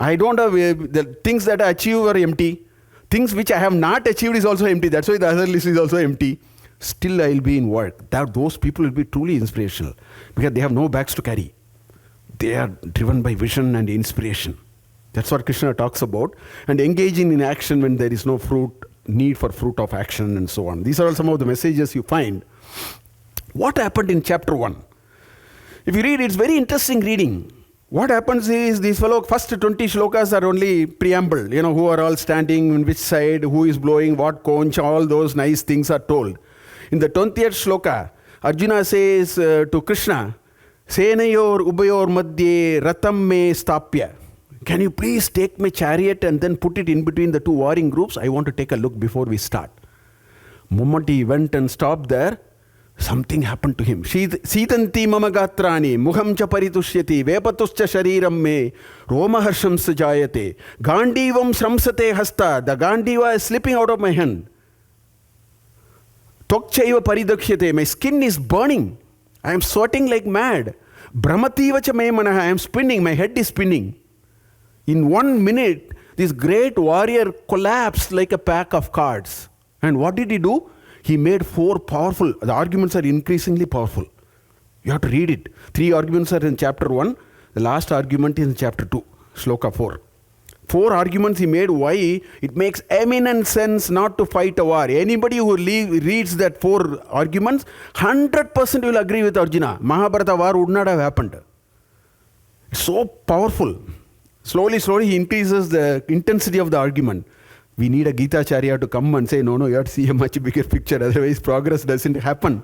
I don't have the things that I achieve are empty. Things which I have not achieved is also empty. That's why the other list is also empty. Still I will be in work. Those people will be truly inspirational because they have no bags to carry. They are driven by vision and inspiration. That's what Krishna talks about. And engaging in action when there is no need for fruit of action and so on. These are all some of the messages you find. What happened in chapter 1? If you read, it's very interesting reading. What happens is these first 20 shlokas are only preamble. Who are all standing, on which side, who is blowing, what conch, all those nice things are told. In the 20th shloka, Arjuna says to Krishna, Senayor ubayor madhye ratam me stapya. Can you please take my chariot and then put it in between the two warring groups? I want to take a look before we start. Moment he went and stopped there, something happened to him. Sitanti mama gatrani, muham cha paritushyati, vepatuscha shariram me, romaharsham sajayate, gandivam sramsate hasta, the gandiva is slipping out of my hand. Tokchaiva paridakshate, my skin is burning. I am sweating like mad. Brahmativa cha me manaha, I am spinning, my head is spinning. In 1 minute, this great warrior collapsed like a pack of cards. And what did he do? He made 4 powerful, the arguments are increasingly powerful. You have to read it. 3 arguments are in chapter 1. The last argument is in chapter 2, shloka 4. 4 arguments he made why it makes eminent sense not to fight a war. Anybody who reads that 4 arguments, 100% will agree with Arjuna. Mahabharata war would not have happened. It's so powerful. Slowly he increases the intensity of the argument. We need a Gita Acharya to come and say, no, you have to see a much bigger picture, otherwise progress doesn't happen.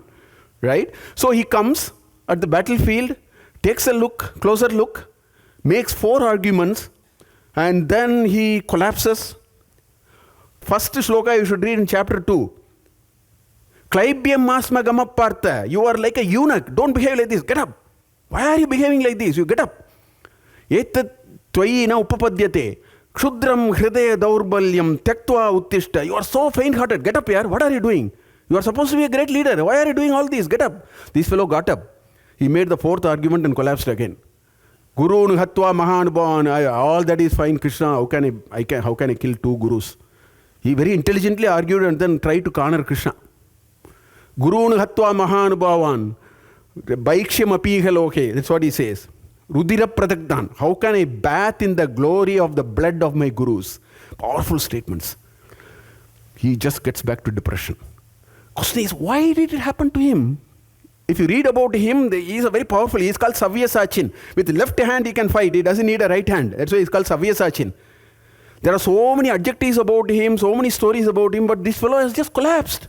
Right? So he comes at the battlefield, takes a closer look, makes 4 arguments, and then he collapses. First shloka you should read in chapter 2. Klaibyam masma gamapartha. You are like a eunuch. Don't behave like this. Get up. Why are you behaving like this? You get up. Etat tvayi na upapadyate. Kshudram hridaya daurbalyam tyaktva uttishta. You are so faint-hearted. Get up here. What are you doing? You are supposed to be a great leader. Why are you doing all this? Get up. This fellow got up. He made the 4th argument and collapsed again. Guru nuhatva mahanuban. All that is fine, Krishna. How can I kill 2 gurus? He very intelligently argued and then tried to corner Krishna. Guru nuhatva mahanubavan. Bhaikshyam apiha loke. That's what he says. Rudira pratagdan. How can I bath in the glory of the blood of my gurus? Powerful statements. He just gets back to depression. Question is, why did it happen to him? If you read about him, he is very powerful. He is called Savyasachin. With left hand he can fight. He doesn't need a right hand. That's why he is called Savyasachin. There are so many adjectives about him, so many stories about him, but this fellow has just collapsed.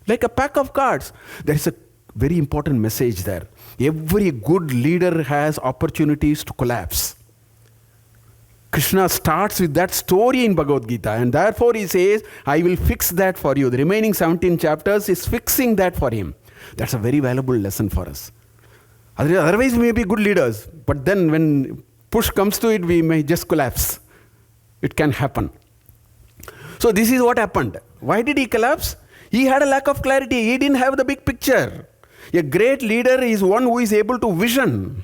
Like a pack of cards. There is a very important message there. Every good leader has opportunities to collapse. Krishna starts with that story in Bhagavad Gita, and therefore he says, I will fix that for you. The remaining 17 chapters is fixing that for him. That's a very valuable lesson for us. Otherwise we may be good leaders, but then when push comes to it, we may just collapse. It can happen. So this is what happened. Why did he collapse? He had a lack of clarity. He didn't have the big picture. A great leader is one who is able to vision.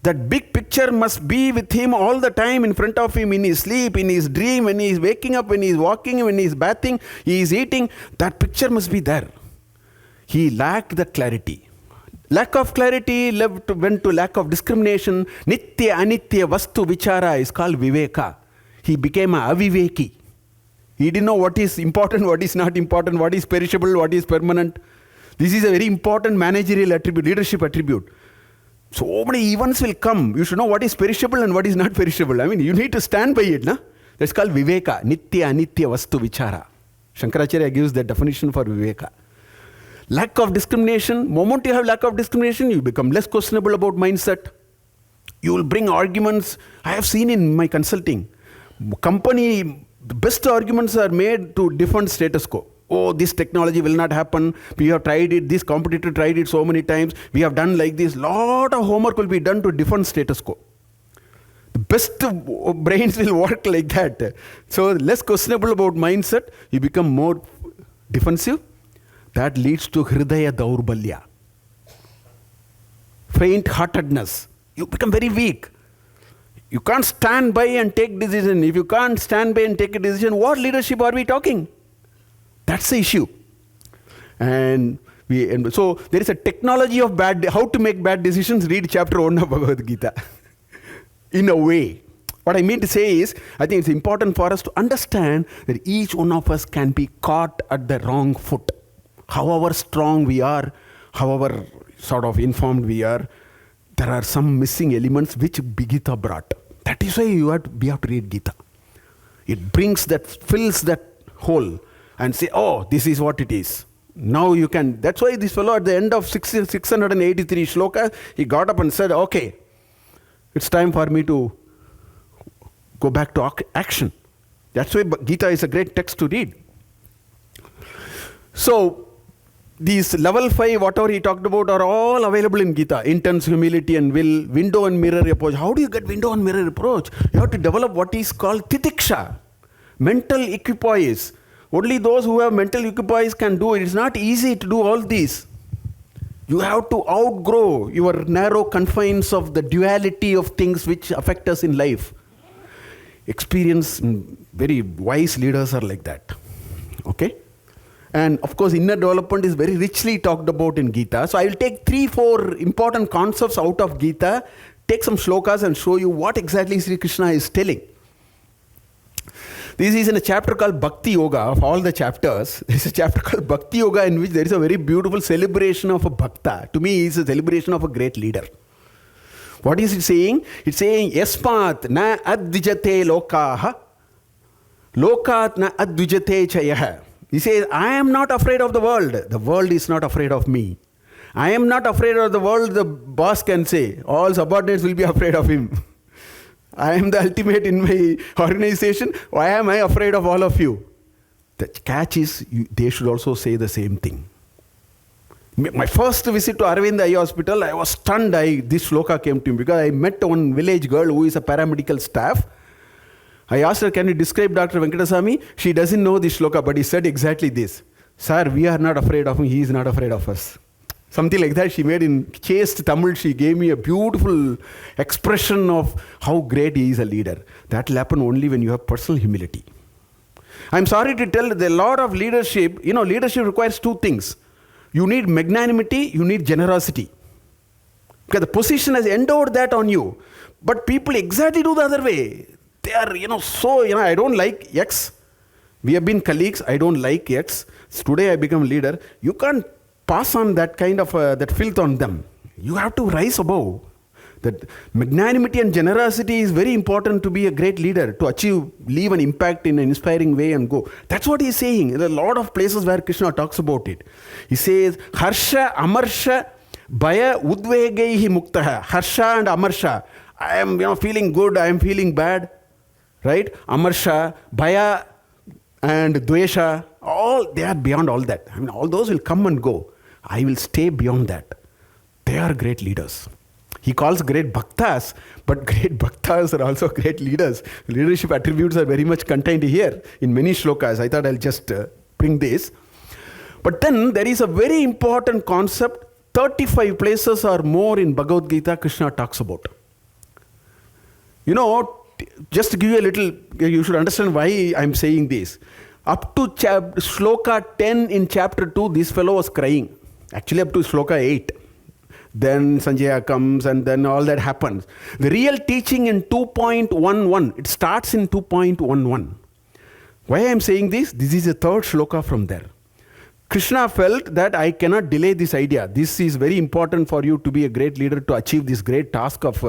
That big picture must be with him all the time, in front of him, in his sleep, in his dream, when he is waking up, when he is walking, when he is bathing, he is eating. That picture must be there. He lacked that clarity. Lack of clarity went to lack of discrimination. Nitya anitya vastu vichara is called viveka. He became a aviveki. He didn't know what is important, what is not important, what is perishable, what is permanent. This is a very important managerial attribute, leadership attribute. So many events will come. You should know what is perishable and what is not perishable. I mean, you need to stand by it. Na? That's called viveka, nitya anitya vastu vichara. Shankaracharya gives that definition for viveka. Lack of discrimination. Moment you have lack of discrimination, you become less questionable about mindset. You will bring arguments. I have seen in my consulting, company, the best arguments are made to defend status quo. Oh, this technology will not happen. We have tried it. This competitor tried it so many times. We have done like this. Lot of homework will be done to defend status quo. The best brains will work like that. So less questionable about mindset, you become more defensive. That leads to hridaya daurbalya, faint-heartedness. You become very weak. You can't stand by and take decision. If you can't stand by and take a decision, what leadership are we talking? That's the issue. And so there is a technology of how to make bad decisions. Read chapter 1 of Bhagavad Gita. In a way. What I mean to say is, I think it's important for us to understand that each one of us can be caught at the wrong foot. However strong we are, however sort of informed we are, there are some missing elements which Gita brought. That is why we have to read Gita. It brings that, fills that hole and say, oh, this is what it is. Now you can, that's why this fellow at the end of 683 shlokas, he got up and said, okay, it's time for me to go back to action. That's why Gita is a great text to read. So, these level 5, whatever he talked about, are all available in Gita. Intense humility and will, window and mirror approach. How do you get window and mirror approach? You have to develop what is called titiksha, mental equipoise. Only those who have mental equipoise can do it. It's not easy to do all these. You have to outgrow your narrow confines of the duality of things which affect us in life. Experienced, very wise leaders are like that. Okay? And of course, inner development is very richly talked about in Gita. So I will take 3-4 important concepts out of Gita, take some shlokas and show you what exactly Sri Krishna is telling. This is in a chapter called Bhakti Yoga. Of all the chapters, there is a chapter called Bhakti Yoga in which there is a very beautiful celebration of a bhakta. To me, it's a celebration of a great leader. What is it saying? It's saying, Yasmat na advijate lokaha, lokat na advijate chayah. He says, I am not afraid of the world. The world is not afraid of me. I am not afraid of the world, the boss can say. All subordinates will be afraid of him. I am the ultimate in my organization. Why am I afraid of all of you? The catch is, they should also say the same thing. My first visit to Aravind Eye Hospital, I was stunned. This shloka came to me because I met one village girl who is a paramedical staff. I asked her, can you describe Dr. Venkatasamy? She doesn't know this shloka, but he said exactly this. Sir, we are not afraid of him, he is not afraid of us. Something like that she made in chaste Tamil. She gave me a beautiful expression of how great he is a leader. That will happen only when you have personal humility. I'm sorry to tell that a lot of leadership, leadership requires 2 things. You need magnanimity, you need generosity. Because the position has endowed that on you. But people exactly do the other way. They are, I don't like X. We have been colleagues, I don't like X. Today I become leader. You can't pass on that kind of, that filth on them. You have to rise above. That magnanimity and generosity is very important to be a great leader, to leave an impact in an inspiring way and go. That's what he's saying. There are a lot of places where Krishna talks about it. He says, Harsha, Amarsha, Bhaya, Udvegaihi Muktaha. Harsha and Amarsha. I am feeling good, I am feeling bad. Right? Amarsha, Bhaya and Dvesha, all they are beyond all that. All those will come and go. I will stay beyond that. They are great leaders. He calls great bhaktas, but great bhaktas are also great leaders. Leadership attributes are very much contained here in many shlokas. I thought I'll just bring this. But then there is a very important concept, 35 places or more in Bhagavad Gita Krishna talks about. Just to give you a little, you should understand why I'm saying this. Up to shloka 10 in chapter 2, this fellow was crying. Actually up to shloka 8. Then Sanjaya comes and then all that happens. The real teaching in 2.11, it starts in 2.11. Why I am saying this? This is the third shloka from there. Krishna felt that I cannot delay this idea. This is very important for you to be a great leader, to achieve this great task of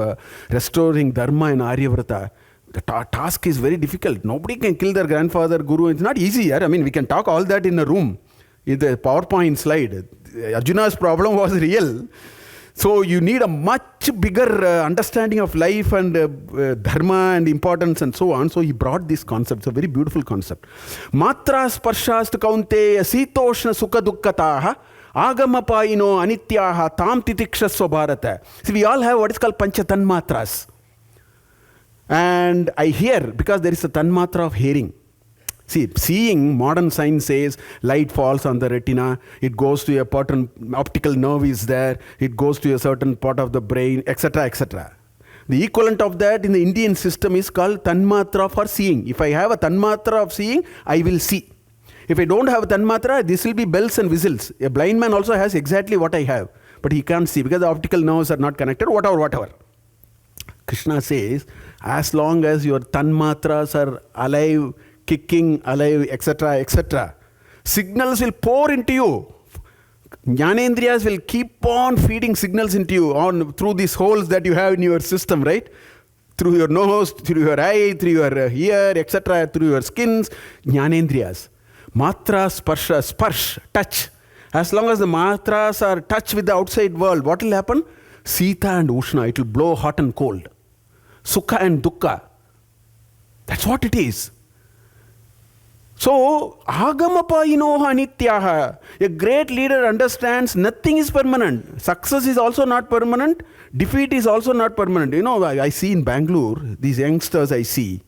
restoring Dharma in Aryavrata. The task is very difficult. Nobody can kill their grandfather, guru. It's not easy. Yeah? I mean, we can talk all that in a room. In the PowerPoint slide. Arjuna's problem was real. So you need a much bigger understanding of life and dharma and importance and so on. So he brought this concept. It's a very beautiful concept. Matra sparshast kaunteya sitoshna sukha dukkataha agamapaino anityaha tam titikshasva bharata. See, we all have what is called pancha tanmatras. And I hear, because there is a tanmatra of hearing. See, seeing, modern science says light falls on the retina, it goes to a certain optical nerve is there, it goes to a certain part of the brain, etc., etc. The equivalent of that in the Indian system is called tanmatra for seeing. If I have a tanmatra of seeing, I will see. If I don't have a tanmatra, this will be bells and whistles. A blind man also has exactly what I have, but he can't see because the optical nerves are not connected, whatever. Krishna says, as long as your tanmatras are alive, kicking, alive, etc., signals will pour into you. Jnanendriyas will keep on feeding signals into you through these holes that you have in your system, right? Through your nose, through your eye, through your ear, etc., through your skins. Jnanendriyas. Matra, sparsha, sparsh, touch. As long as the matras are touch with the outside world, what will happen? Sita and Ushna, it will blow hot and cold. Sukha and dukkha. That's what it is. So, agamapayinoha nityaha. A great leader understands nothing is permanent. Success is also not permanent. Defeat is also not permanent. You know, I see in Bangalore, these youngsters I see,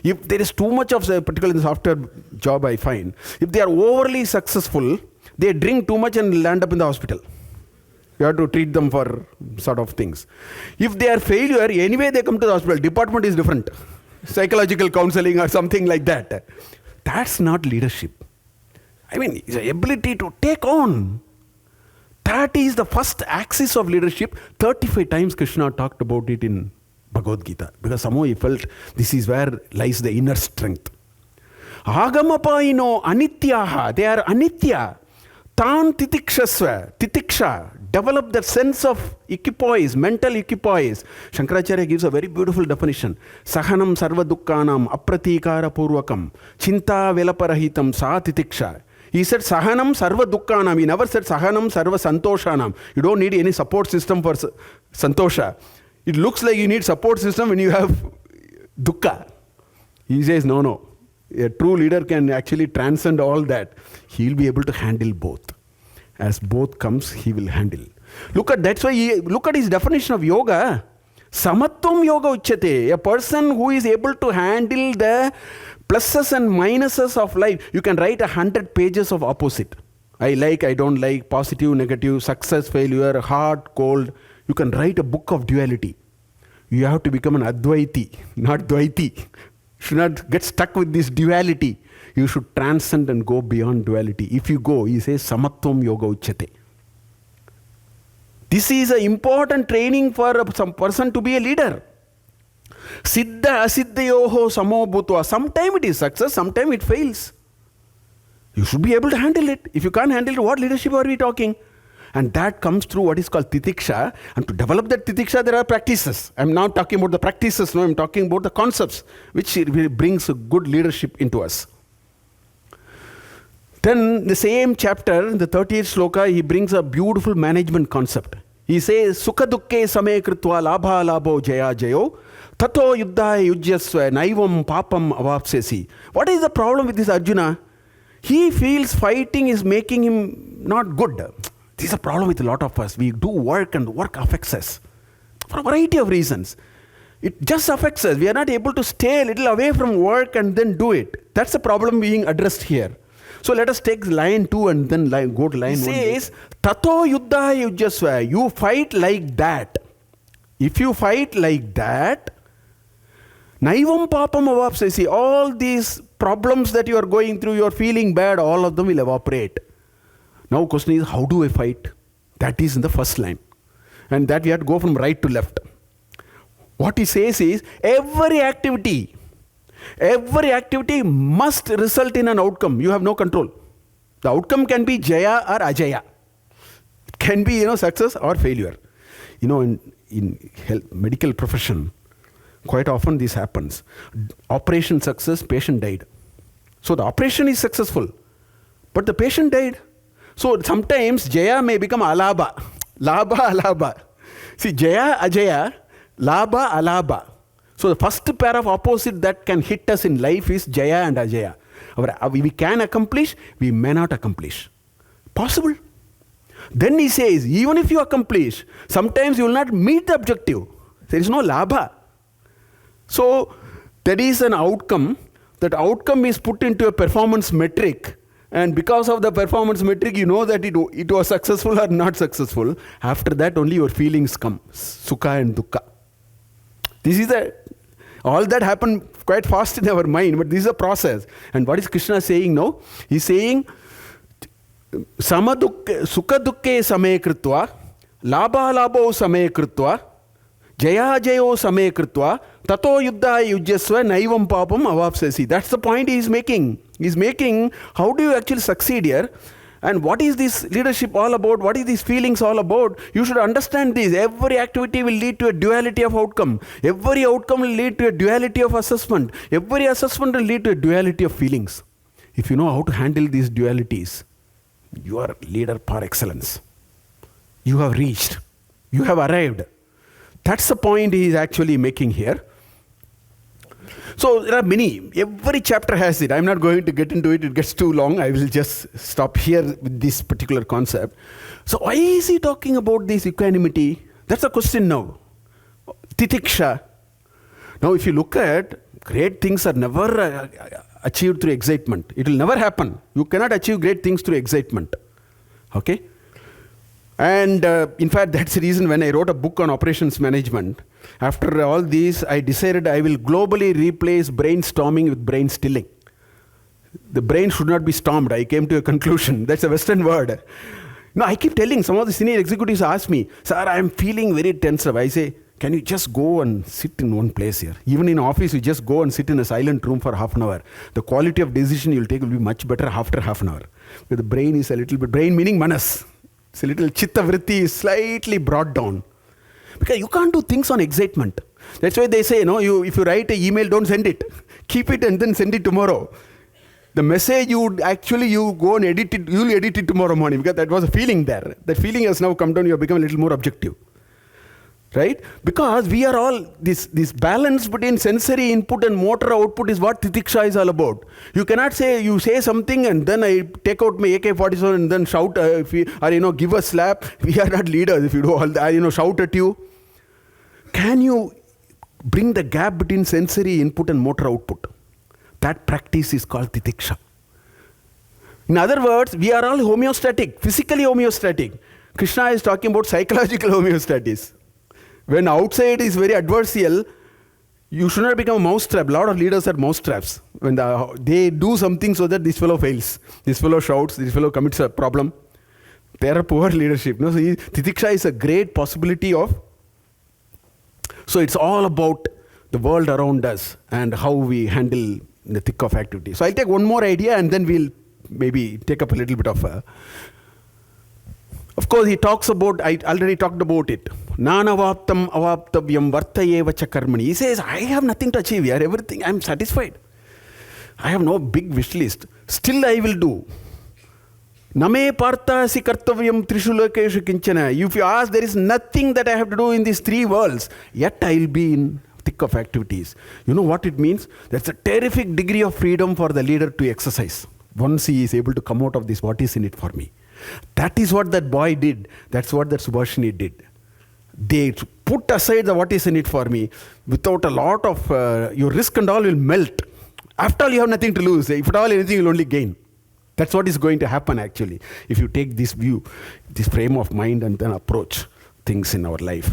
if there is too much of, particularly in the software job I find, if they are overly successful, they drink too much and land up in the hospital. You have to treat them for sort of things. If they are failure, anyway they come to the hospital. Department is different. Psychological counseling or something like that. That's not leadership. I mean, it's the ability to take on. That is the first axis of leadership. 35 times Krishna talked about it in Bhagavad Gita. Because somehow he felt this is where lies the inner strength. Agamapaino anityaha. They are anitya. Tan titikshasva. Titiksha. Develop that sense of equipoise, mental equipoise. Shankaracharya gives a very beautiful definition. Sahanam sarva dukkhanam apratikara purvakam chinta velaparahitam sa titiksha. He said sahanam sarva dukkhanam. He never said sahanam sarva santoshanam. You don't need any support system for santosha. It looks like you need support system when you have dukkha. He says no. A true leader can actually transcend all that. He'll be able to handle both. As both comes, he will handle. Look at that's why look at his definition of yoga. Samatvam yoga uchyate. A person who is able to handle the pluses and minuses of life. You can write 100 pages of opposite. I like, I don't like, positive, negative, success, failure, hard, cold. You can write a book of duality. You have to become an Advaiti, not Dvaiti. Should not get stuck with this duality. You should transcend and go beyond duality. If you go, he says, Samatvam yoga uchyate. This is an important training for some person to be a leader. Siddha asiddhayoho samo bhutva. Sometimes it is success, sometimes it fails. You should be able to handle it. If you can't handle it, what leadership are we talking? And that comes through what is called titiksha. And to develop that titiksha, there are practices. I'm not talking about the practices, no, I'm talking about the concepts, which brings a good leadership into us. Then the same chapter, the 30th sloka, he brings a beautiful management concept. He says, Sukha dukke same kritva labha labho jaya jayo tato yuddhaya yujyasva naivam papam avapsesi. What is the problem with this Arjuna? He feels fighting is making him not good. This is a problem with a lot of us. We do work and work affects us for a variety of reasons. It just affects us. We are not able to stay a little away from work and then do it. That's the problem being addressed here. So let us take line 2 and then go to line 1. It says, Tato yuddha yujyasva. You fight like that. If you fight like that, naivam papam avapsesi. All these problems that you are going through, you are feeling bad, all of them will evaporate. Now question is, how do I fight? That is in the first line. And that we have to go from right to left. What he says is, every activity, Every activity must result in an outcome. You have no control. The outcome can be jaya or ajaya. It can be, success or failure. In health, medical profession, quite often this happens. Operation success, patient died. So the operation is successful, but the patient died. So sometimes jaya may become alaba. Labha, alaba. See, jaya, ajaya, labha, alaba. So the first pair of opposite that can hit us in life is jaya and ajaya. We can accomplish, we may not accomplish. Possible. Then he says, even if you accomplish, sometimes you will not meet the objective. There is no labha. So that is an outcome. That outcome is put into a performance metric. And because of the performance metric, you know that it was successful or not successful. After that, only your feelings come. Sukha and dukkha. All that happened quite fast in our mind, but this is a process. And what is Krishna saying now? He's saying, sukha dukke same kritva, labha labho same kritva, jaya jayo same kritva, tato yuddha yujyasva naivam papam avapsasi. That's the point he's making. He's making, how do you actually succeed here? And what is this leadership all about? What is these feelings all about? You should understand this. Every activity will lead to a duality of outcome. Every outcome will lead to a duality of assessment. Every assessment will lead to a duality of feelings. If you know how to handle these dualities, you are a leader par excellence. You have reached. You have arrived. That's the point he is actually making here. So there are many. Every chapter has it. I'm not going to get into it. It gets too long. I will just stop here with this particular concept. So why is he talking about this equanimity? That's the question now. Titiksha. Now if you look at, great things are never achieved through excitement. It will never happen. You cannot achieve great things through excitement. Okay? And in fact, that's the reason when I wrote a book on operations management, after all these, I decided I will globally replace brainstorming with brain stilling. The brain should not be stormed. I came to a conclusion. That's a Western word. No, I keep telling, some of the senior executives ask me, sir, I am feeling very tense up. I say, can you just go and sit in one place here? Even in office, you just go and sit in a silent room for half an hour. The quality of decision you'll take will be much better after half an hour. Because the brain is a little bit, brain meaning manas. It's a little chitta vritti is slightly brought down. Because you can't do things on excitement. That's why they say, if you write an email, don't send it. Keep it and then send it tomorrow. The message you go and edit it, you'll edit it tomorrow morning, because that was a feeling there. That feeling has now come down, you have become a little more objective. Right? Because we are all, this balance between sensory input and motor output is what Titiksha is all about. You cannot say, you say something and then I take out my AK-47 and then shout, or give a slap. We are not leaders if you do all that, shout at you. Can you bring the gap between sensory input and motor output? That practice is called Titiksha. In other words, we are all homeostatic, physically homeostatic. Krishna is talking about psychological homeostasis. When outside is very adversarial, you should not become a mousetrap. A lot of leaders are mousetraps. When they do something so that this fellow fails, this fellow shouts, this fellow commits a problem, they are a poor leadership. So Titiksha is a great possibility of. So it's all about the world around us and how we handle the thick of activity. So I'll take one more idea and then we'll maybe take up a little bit of Of course, he talks about, I already talked about it. Nanavaptam avaptavyam vartayeva cha karmani. He says, I have nothing to achieve here, everything, I'm satisfied. I have no big wish list. Still I will do. Name partasi kartavyam trishu lokeshu kinchana. If you ask, there is nothing that I have to do in these three worlds, yet I will be in thick of activities. You know what it means? That's a terrific degree of freedom for the leader to exercise. Once he is able to come out of this, what is in it for me? That is what that boy did. That's what that Subhashini did. They put aside the what is in it for me without a lot of, your risk and all will melt. After all, you have nothing to lose. If at all anything, you will only gain. That's what is going to happen actually. If you take this view, this frame of mind and then approach things in our life.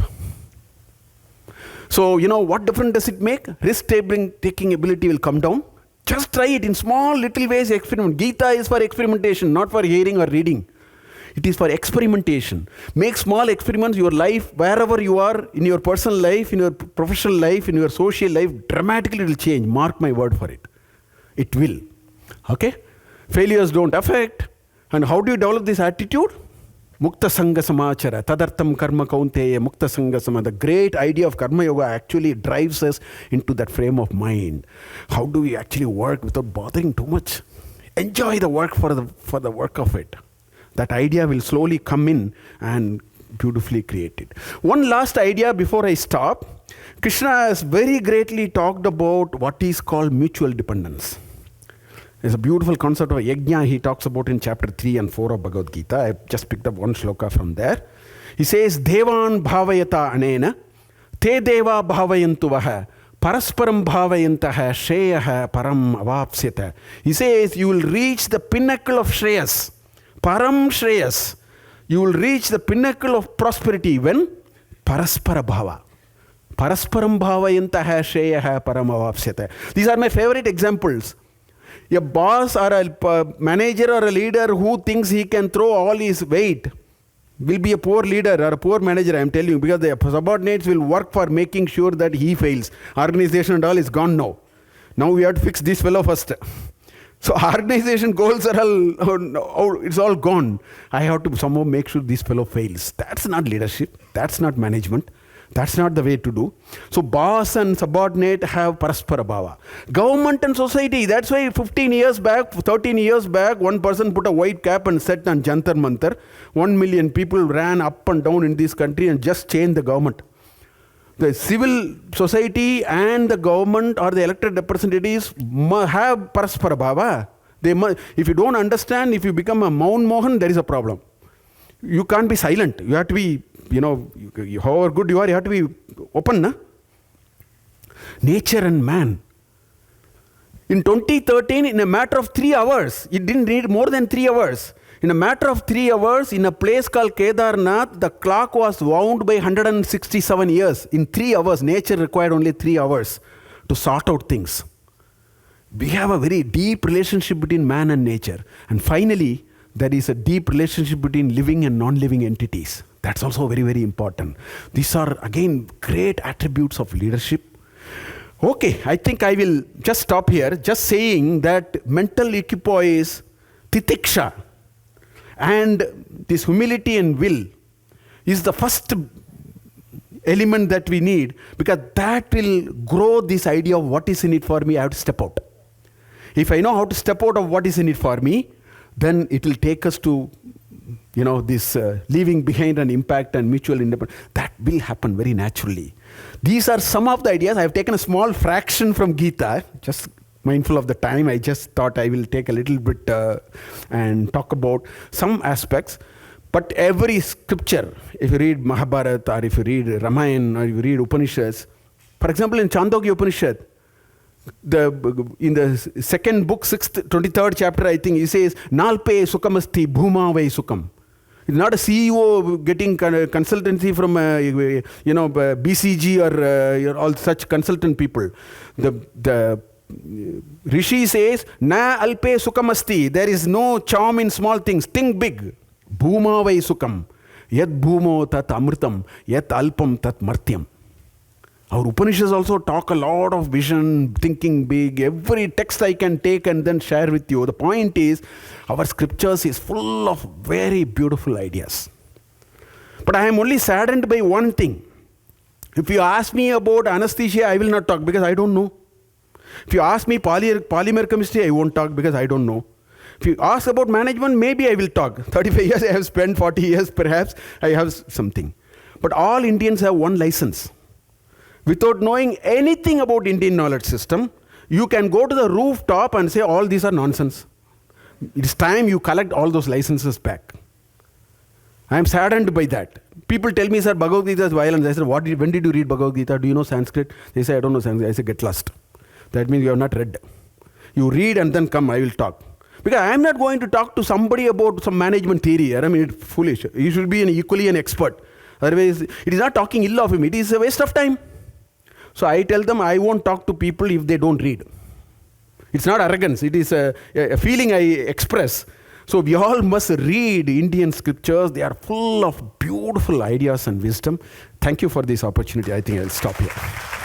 So, what difference does it make? Risk-taking ability will come down. Just try it in small little ways, experiment. Gita is for experimentation, not for hearing or reading. It is for experimentation. Make small experiments. Your life, wherever you are, in your personal life, in your professional life, in your social life, dramatically it will change. Mark my word for it. It will. Okay? Failures don't affect. And how do you develop this attitude? Mukta Sangha Samachara, Tadartam Karma Kaunteya, Mukta Sangha Sama. The great idea of Karma Yoga actually drives us into that frame of mind. How do we actually work without bothering too much? Enjoy the work for the work of it. That idea will slowly come in and beautifully create it. One last idea before I stop. Krishna has very greatly talked about what is called mutual dependence. There's a beautiful concept of yajna he talks about in chapter 3 and 4 of Bhagavad Gita. I just picked up one shloka from there. He says, Devan bhavayata anena, te deva bhavayantu vaha, parasparam bhavayantaha, shreyaha param avapsyata. He says, you will reach the pinnacle of shreyas, param shreyas. You will reach the pinnacle of prosperity when paraspara bhava. Parasparam bhavayantaha, shreyaha param avapsyata. These are my favorite examples. A boss or a manager or a leader who thinks he can throw all his weight will be a poor leader or a poor manager, I am telling you, because the subordinates will work for making sure that he fails. Organization and all is gone now. Now we have to fix this fellow first. So organization goals are all, it's all gone. I have to somehow make sure this fellow fails. That's not leadership. That's not management. That's not the way to do. So boss and subordinate have paraspara bhava. Government and society, that's why 15 years back, 13 years back, one person put a white cap and sat on Jantar Mantar. 1 million people ran up and down in this country and just changed the government. The civil society and the government or the elected representatives have paraspara bhava. If you don't understand, if you become a Maun Mohan, there is a problem. You can't be silent. You have to be, however good you are, you have to be open. Na? Nature and man. In 2013, in a matter of 3 hours, it didn't need more than 3 hours. In a matter of 3 hours, in a place called Kedarnath, the clock was wound by 167 years. In 3 hours, nature required only 3 hours to sort out things. We have a very deep relationship between man and nature. And finally, there is a deep relationship between living and non-living entities. That's also very, very important. These are, again, great attributes of leadership. Okay, I think I will just stop here, just saying that mental equipoise, titiksha, and this humility and will is the first element that we need, because that will grow this idea of what is in it for me. I have to step out. If I know how to step out of what is in it for me, then it will take us to, this leaving behind an impact and mutual independence. That will happen very naturally. These are some of the ideas. I have taken a small fraction from Gita, just mindful of the time. I just thought I will take a little bit and talk about some aspects. But every scripture, if you read Mahabharata or if you read Ramayana or you read Upanishads, for example, in Chandogya Upanishad, in the second book, 23rd chapter, I think, he says, Nalpe sukamasti bhuma vai sukam. It's not a CEO getting consultancy from BCG or all such consultant people. The Rishi says, Na alpe sukamasti. There is no charm in small things. Think big. Bhuma vai sukam. Yat bhumo tat amritam. Yat alpam tat martyam. Our Upanishads also talk a lot of vision, thinking big. Every text I can take and then share with you. The point is, our scriptures is full of very beautiful ideas. But I am only saddened by one thing. If you ask me about anesthesia, I will not talk because I don't know. If you ask me polymer chemistry, I won't talk because I don't know. If you ask about management, maybe I will talk. 35 years I have spent, 40 years perhaps, I have something. But all Indians have one license. Without knowing anything about Indian knowledge system, you can go to the rooftop and say all these are nonsense. It's time you collect all those licenses back. I am saddened by that. People tell me, sir, Bhagavad Gita is violence. I said, when did you read Bhagavad Gita? Do you know Sanskrit? They say, I don't know Sanskrit. I say, get lost. That means you have not read. You read and then come, I will talk. Because I am not going to talk to somebody about some management theory. I mean, it's foolish. You should be equally an expert. Otherwise, it is not talking ill of him. It is a waste of time. So I tell them I won't talk to people if they don't read. It's not arrogance. It is a feeling I express So we all must read Indian scriptures. They are full of beautiful ideas and wisdom. Thank you for this opportunity. I think I'll stop here.